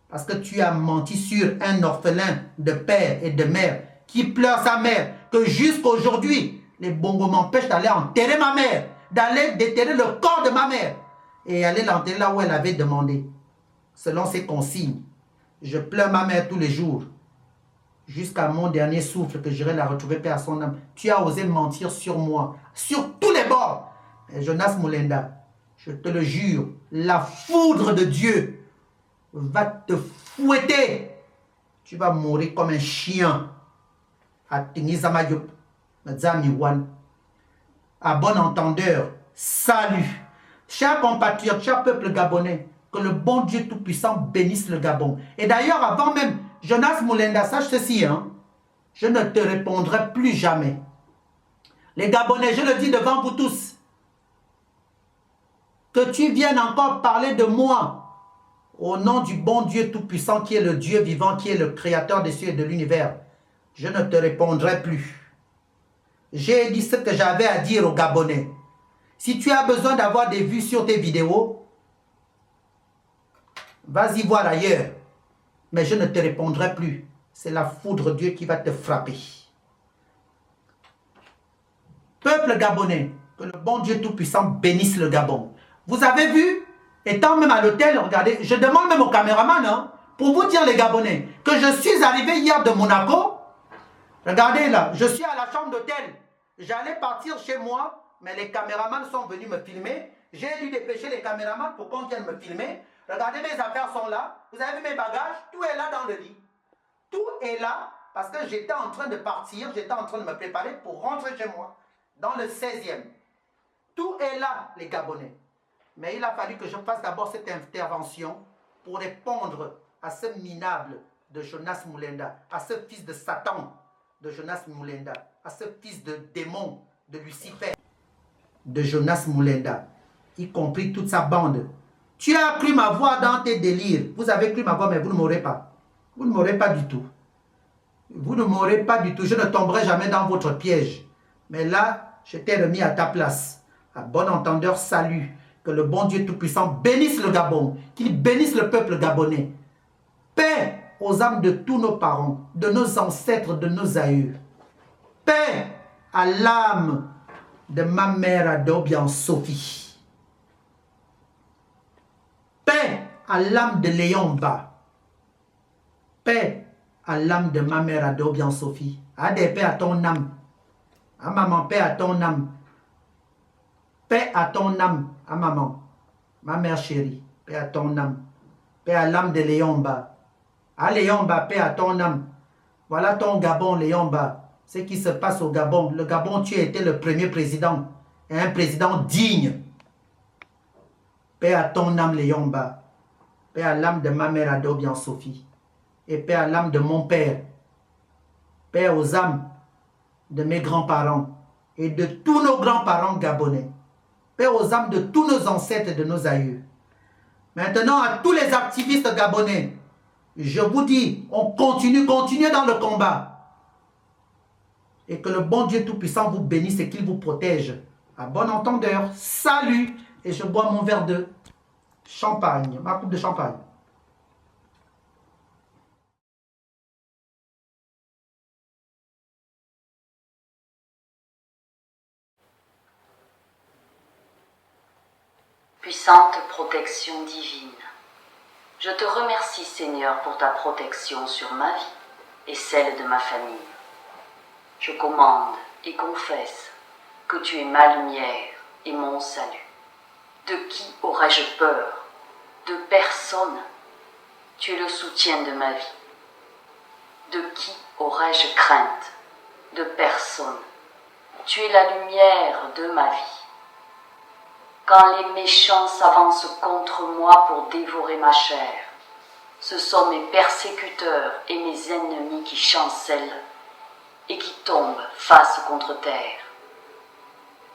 Speaker 1: Parce que tu as menti sur un orphelin de père et de mère qui pleure sa mère. Que jusqu'aujourd'hui, les bongos m'empêchent d'aller enterrer ma mère. D'aller déterrer le corps de ma mère. Et aller l'enterrer là où elle avait demandé. Selon ses consignes. Je pleure ma mère tous les jours. Jusqu'à mon dernier souffle que j'irai la retrouver, paix à son âme. Tu as osé mentir sur moi. Sur tous les bords. Et Jonas Mulenda, je te le jure, la foudre de Dieu va te fouetter. Tu vas mourir comme un chien. À Tingizamayup, Nzamiwan. À bon entendeur, salut. Chers compatriotes, chers peuple gabonais, que le bon Dieu Tout-Puissant bénisse le Gabon. Et d'ailleurs, avant même, Jonas Mulenda, sache ceci, hein, je ne te répondrai plus jamais. Les Gabonais, je le dis devant vous tous, que tu viennes encore parler de moi, au nom du bon Dieu Tout-Puissant, qui est le Dieu vivant, qui est le créateur des cieux et de l'univers, je ne te répondrai plus. J'ai dit ce que j'avais à dire aux Gabonais. Si tu as besoin d'avoir des vues sur tes vidéos, vas-y voir ailleurs. Mais je ne te répondrai plus. C'est la foudre de Dieu qui va te frapper. Peuple gabonais, que le bon Dieu Tout-Puissant bénisse le Gabon. Vous avez vu, étant même à l'hôtel, regardez, je demande même au caméraman, hein, pour vous dire les Gabonais, que je suis arrivé hier de Monaco. Regardez là, je suis à la chambre d'hôtel. J'allais partir chez moi, mais les caméramans sont venus me filmer. J'ai dû dépêcher les caméramans pour qu'on vienne me filmer. Regardez, mes affaires sont là. Vous avez vu mes bagages? Tout est là dans le lit. Tout est là parce que j'étais en train de partir, j'étais en train de me préparer pour rentrer chez moi, dans le 16e. Tout est là, les Gabonais. Mais il a fallu que je fasse d'abord cette intervention pour répondre à ce minable de Jonas Mulenda, à ce fils de Satan de Jonas Mulenda, à ce fils de démon de Lucifer de Jonas Mulenda, y compris toute sa bande. Tu as cru m'avoir dans tes délires. Vous avez cru m'avoir, mais vous ne m'aurez pas. Vous ne m'aurez pas du tout. Vous ne m'aurez pas du tout. Je ne tomberai jamais dans votre piège. Mais là, je t'ai remis à ta place. À bon entendeur, salut. Que le bon Dieu Tout-Puissant bénisse le Gabon. Qu'il bénisse le peuple gabonais. Paix aux âmes de tous nos parents, de nos ancêtres, de nos aïeux. Paix à l'âme de ma mère Adobian Sophie. Paix à l'âme de Léomba. Paix à l'âme de ma mère Adobian Sophie. A des paix à ton âme. À maman, paix à ton âme. Paix à ton âme, à maman. Ma mère chérie, paix à ton âme. Paix à l'âme de Léomba. À Léomba, paix à ton âme. Voilà ton Gabon, Léomba. Ce qui se passe au Gabon. Le Gabon, tu étais le premier président. Et un président digne. Paix à ton âme, Léomba. Paix à l'âme de ma mère Adobian Sophie. Et paix à l'âme de mon père. Paix aux âmes de mes grands-parents. Et de tous nos grands-parents gabonais. Paix aux âmes de tous nos ancêtres et de nos aïeux. Maintenant, à tous les activistes gabonais, je vous dis, on continue, continuez dans le combat. Et que le bon Dieu Tout-Puissant vous bénisse et qu'il vous protège. À bon entendeur, salut. Et je bois mon verre de champagne, ma coupe de champagne.
Speaker 2: Puissante protection divine, je te remercie Seigneur pour ta protection sur ma vie et celle de ma famille. Je commande et confesse que tu es ma lumière et mon salut. De qui aurais-je peur? De personne. Tu es le soutien de ma vie. De qui aurais-je crainte? De personne. Tu es la lumière de ma vie. Quand les méchants s'avancent contre moi pour dévorer ma chair, ce sont mes persécuteurs et mes ennemis qui chancellent et qui tombent face contre terre.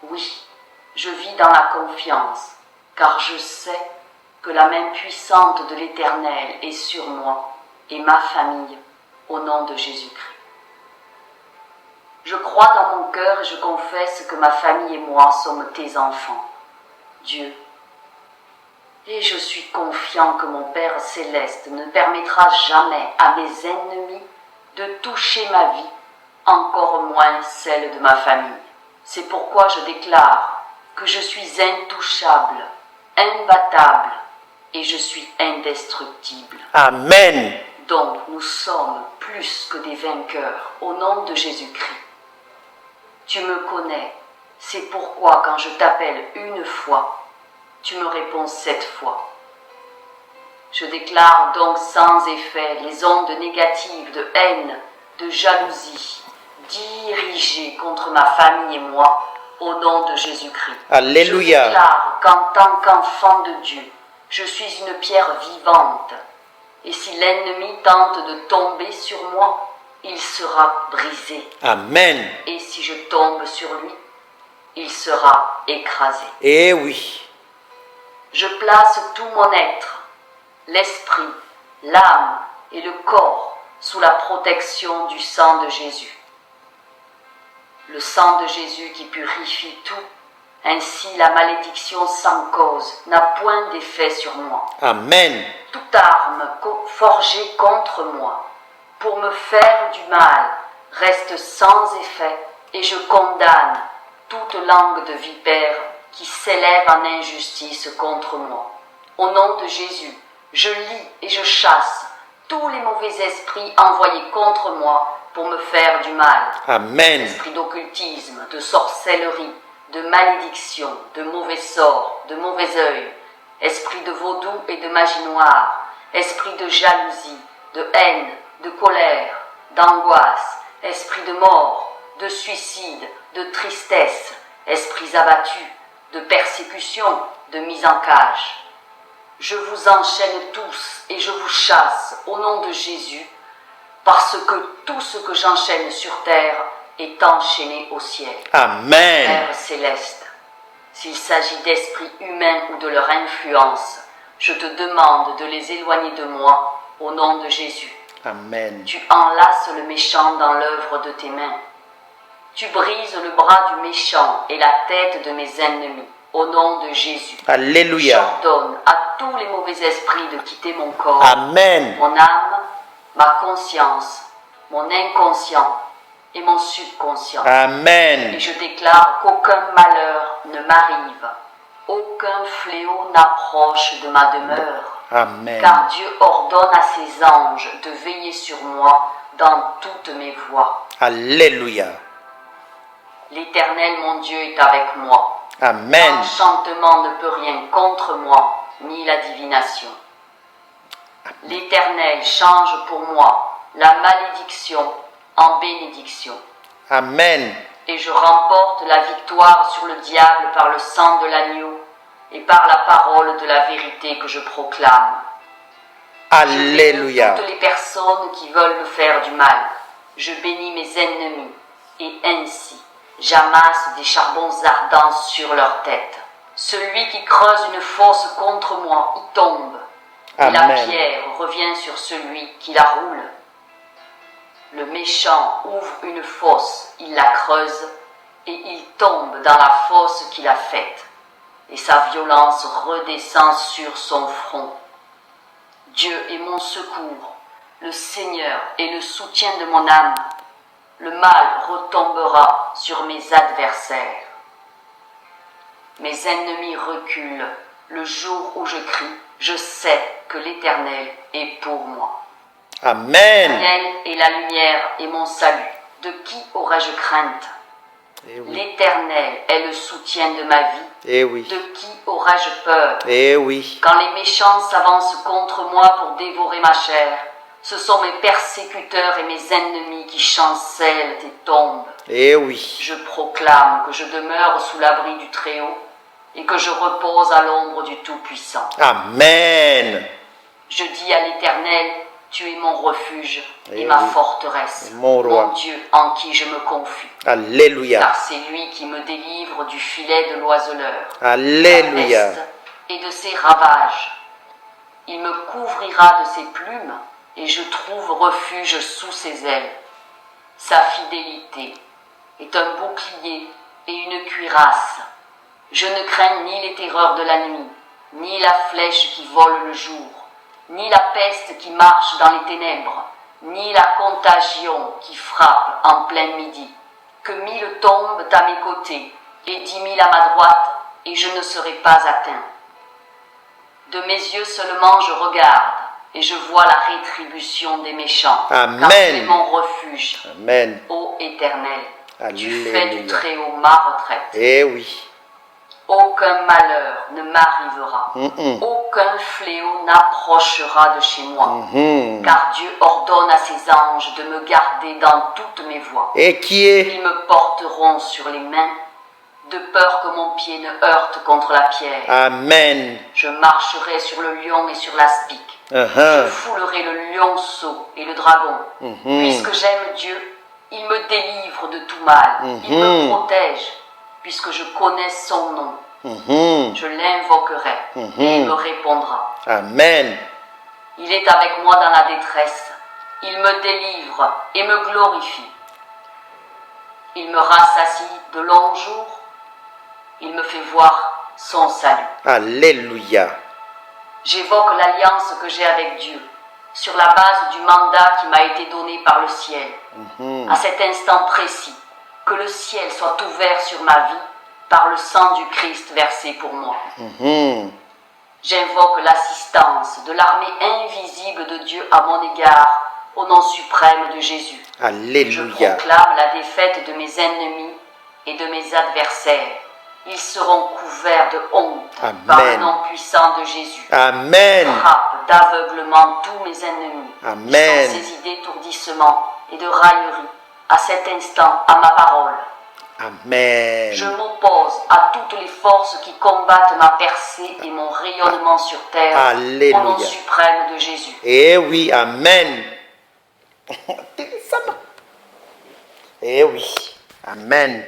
Speaker 2: Oui, je vis dans la confiance, car je sais que la main puissante de l'Éternel est sur moi et ma famille, au nom de Jésus-Christ. Je crois dans mon cœur et je confesse que ma famille et moi sommes tes enfants, Dieu. Et je suis confiant que mon Père céleste ne permettra jamais à mes ennemis de toucher ma vie, encore moins celle de ma famille. C'est pourquoi je déclare que je suis intouchable, imbattable et je suis indestructible.
Speaker 3: Amen.
Speaker 2: Donc nous sommes plus que des vainqueurs au nom de Jésus-Christ. Tu me connais, c'est pourquoi quand je t'appelle une fois, tu me réponds 7 fois. Je déclare donc sans effet les ondes négatives de haine, de jalousie, dirigées contre ma famille et moi, au nom de Jésus-Christ.
Speaker 3: Alléluia.
Speaker 2: Je déclare qu'en tant qu'enfant de Dieu, je suis une pierre vivante. Et si l'ennemi tente de tomber sur moi, il sera brisé.
Speaker 3: Amen.
Speaker 2: Et si je tombe sur lui, il sera écrasé.
Speaker 3: Eh oui.
Speaker 2: Je place tout mon être, l'esprit, l'âme et le corps sous la protection du sang de Jésus. Le sang de Jésus qui purifie tout, ainsi la malédiction sans cause n'a point d'effet sur moi.
Speaker 3: Amen.
Speaker 2: Toute arme forgée contre moi pour me faire du mal reste sans effet et je condamne toute langue de vipère qui s'élève en injustice contre moi. Au nom de Jésus, je lis et je chasse tous les mauvais esprits envoyés contre moi pour me faire du mal.
Speaker 3: Amen.
Speaker 2: Esprit d'occultisme, de sorcellerie, de malédiction, de mauvais sort, de mauvais œil, esprit de vaudou et de magie noire, esprit de jalousie, de haine, de colère, d'angoisse, esprit de mort, de suicide, de tristesse, esprits abattus, de persécution, de mise en cage. Je vous enchaîne tous et je vous chasse au nom de Jésus, parce que tout ce que j'enchaîne sur terre est enchaîné au ciel.
Speaker 3: Amen.
Speaker 2: Père céleste, s'il s'agit d'esprits humains ou de leur influence, je te demande de les éloigner de moi au nom de Jésus.
Speaker 3: Amen.
Speaker 2: Tu enlaces le méchant dans l'œuvre de tes mains. Tu brises le bras du méchant et la tête de mes ennemis au nom de Jésus.
Speaker 3: Alléluia.
Speaker 2: J'ordonne à tous les mauvais esprits de quitter mon corps,
Speaker 3: Amen.
Speaker 2: mon âme, ma conscience, mon inconscient et mon subconscient.
Speaker 3: Amen.
Speaker 2: Et je déclare qu'aucun malheur ne m'arrive, aucun fléau n'approche de ma demeure,
Speaker 3: Amen.
Speaker 2: car Dieu ordonne à ses anges de veiller sur moi dans toutes mes voies.
Speaker 3: Alléluia.
Speaker 2: L'Éternel mon Dieu est avec moi.
Speaker 3: Amen.
Speaker 2: L'enchantement ne peut rien contre moi, ni la divination. L'Éternel change pour moi la malédiction en bénédiction.
Speaker 3: Amen.
Speaker 2: Et je remporte la victoire sur le diable par le sang de l'agneau et par la parole de la vérité que je proclame.
Speaker 3: Alléluia.
Speaker 2: Je bénis toutes les personnes qui veulent me faire du mal. Je bénis mes ennemis et ainsi j'amasse des charbons ardents sur leur tête. Celui qui creuse une fosse contre moi y tombe. Et la
Speaker 3: Amen.
Speaker 2: pierre revient sur celui qui la roule. Le méchant ouvre une fosse, il la creuse, et il tombe dans la fosse qu'il a faite. Et sa violence redescend sur son front. Dieu est mon secours, le Seigneur est le soutien de mon âme. Le mal retombera sur mes adversaires. Mes ennemis reculent. Le jour où je crie, je sais que l'Éternel est pour moi.
Speaker 3: Amen.
Speaker 2: L'Éternel est la lumière et mon salut. De qui aurais-je crainte?
Speaker 3: Eh oui.
Speaker 2: L'Éternel est le soutien de ma vie.
Speaker 3: Eh oui.
Speaker 2: De qui aurais-je peur?
Speaker 3: Eh oui.
Speaker 2: Quand les méchants s'avancent contre moi pour dévorer ma chair, ce sont mes persécuteurs et mes ennemis qui chancellent et tombent.
Speaker 3: Eh oui.
Speaker 2: Je proclame que je demeure sous l'abri du Très-Haut et que je repose à l'ombre du Tout-Puissant.
Speaker 3: Amen.
Speaker 2: Je dis à l'Éternel, tu es mon refuge et
Speaker 3: Eh
Speaker 2: ma
Speaker 3: oui.
Speaker 2: forteresse,
Speaker 3: Mon roi.
Speaker 2: Dieu en qui je me confie.
Speaker 3: Alléluia.
Speaker 2: Car c'est lui qui me délivre du filet de l'oiseleur,
Speaker 3: Alléluia.
Speaker 2: de la peste et de ses ravages. Il me couvrira de ses plumes et je trouve refuge sous ses ailes. Sa fidélité est un bouclier et une cuirasse. Je ne crains ni les terreurs de la nuit, ni la flèche qui vole le jour, ni la peste qui marche dans les ténèbres, ni la contagion qui frappe en plein midi. Que 1000 tombent à mes côtés et 10 000 à ma droite, et je ne serai pas atteint. De mes yeux seulement je regarde, et je vois la rétribution des méchants.
Speaker 3: Amen.
Speaker 2: Car tu es mon refuge,
Speaker 3: Amen.
Speaker 2: ô Éternel. Tu fais
Speaker 3: Alléluia.
Speaker 2: du Très-Haut ma retraite.
Speaker 3: Eh oui.
Speaker 2: Aucun malheur ne m'arrivera. Aucun fléau n'approchera de chez moi. Car Dieu ordonne à ses anges de me garder dans toutes mes voies.
Speaker 3: Et qui est?
Speaker 2: Ils me porteront sur les mains, de peur que mon pied ne heurte contre la pierre.
Speaker 3: Amen.
Speaker 2: Je marcherai sur le lion et sur l'aspic. Je foulerai le lionceau et le dragon. Puisque j'aime Dieu, il me délivre de tout mal. Il me protège, puisque je connais son nom. Je l'invoquerai et il me répondra.
Speaker 3: Amen.
Speaker 2: Il est avec moi dans la détresse. Il me délivre et me glorifie. Il me rassasie de longs jours. Il me fait voir son salut.
Speaker 3: Alléluia.
Speaker 2: J'évoque l'alliance que j'ai avec Dieu, sur la base du mandat qui m'a été donné par le ciel. À cet instant précis, que le ciel soit ouvert sur ma vie par le sang du Christ versé pour moi. J'invoque l'assistance de l'armée invisible de Dieu à mon égard, au nom suprême de Jésus. Je
Speaker 3: Alléluia.
Speaker 2: proclame la défaite de mes ennemis et de mes adversaires. Ils seront couverts de honte par le
Speaker 3: Amen.
Speaker 2: nom puissant de Jésus.
Speaker 3: Amen.
Speaker 2: Frappe d'aveuglement tous mes ennemis.
Speaker 3: Amen.
Speaker 2: Ils sont saisis d'étourdissement et de raillerie à cet instant à ma parole.
Speaker 3: Amen.
Speaker 2: Je m'oppose à toutes les forces qui combattent ma percée et mon rayonnement sur terre.
Speaker 3: Alléluia.
Speaker 2: Au nom suprême de Jésus.
Speaker 3: Eh oui, Amen. Eh oui, Amen.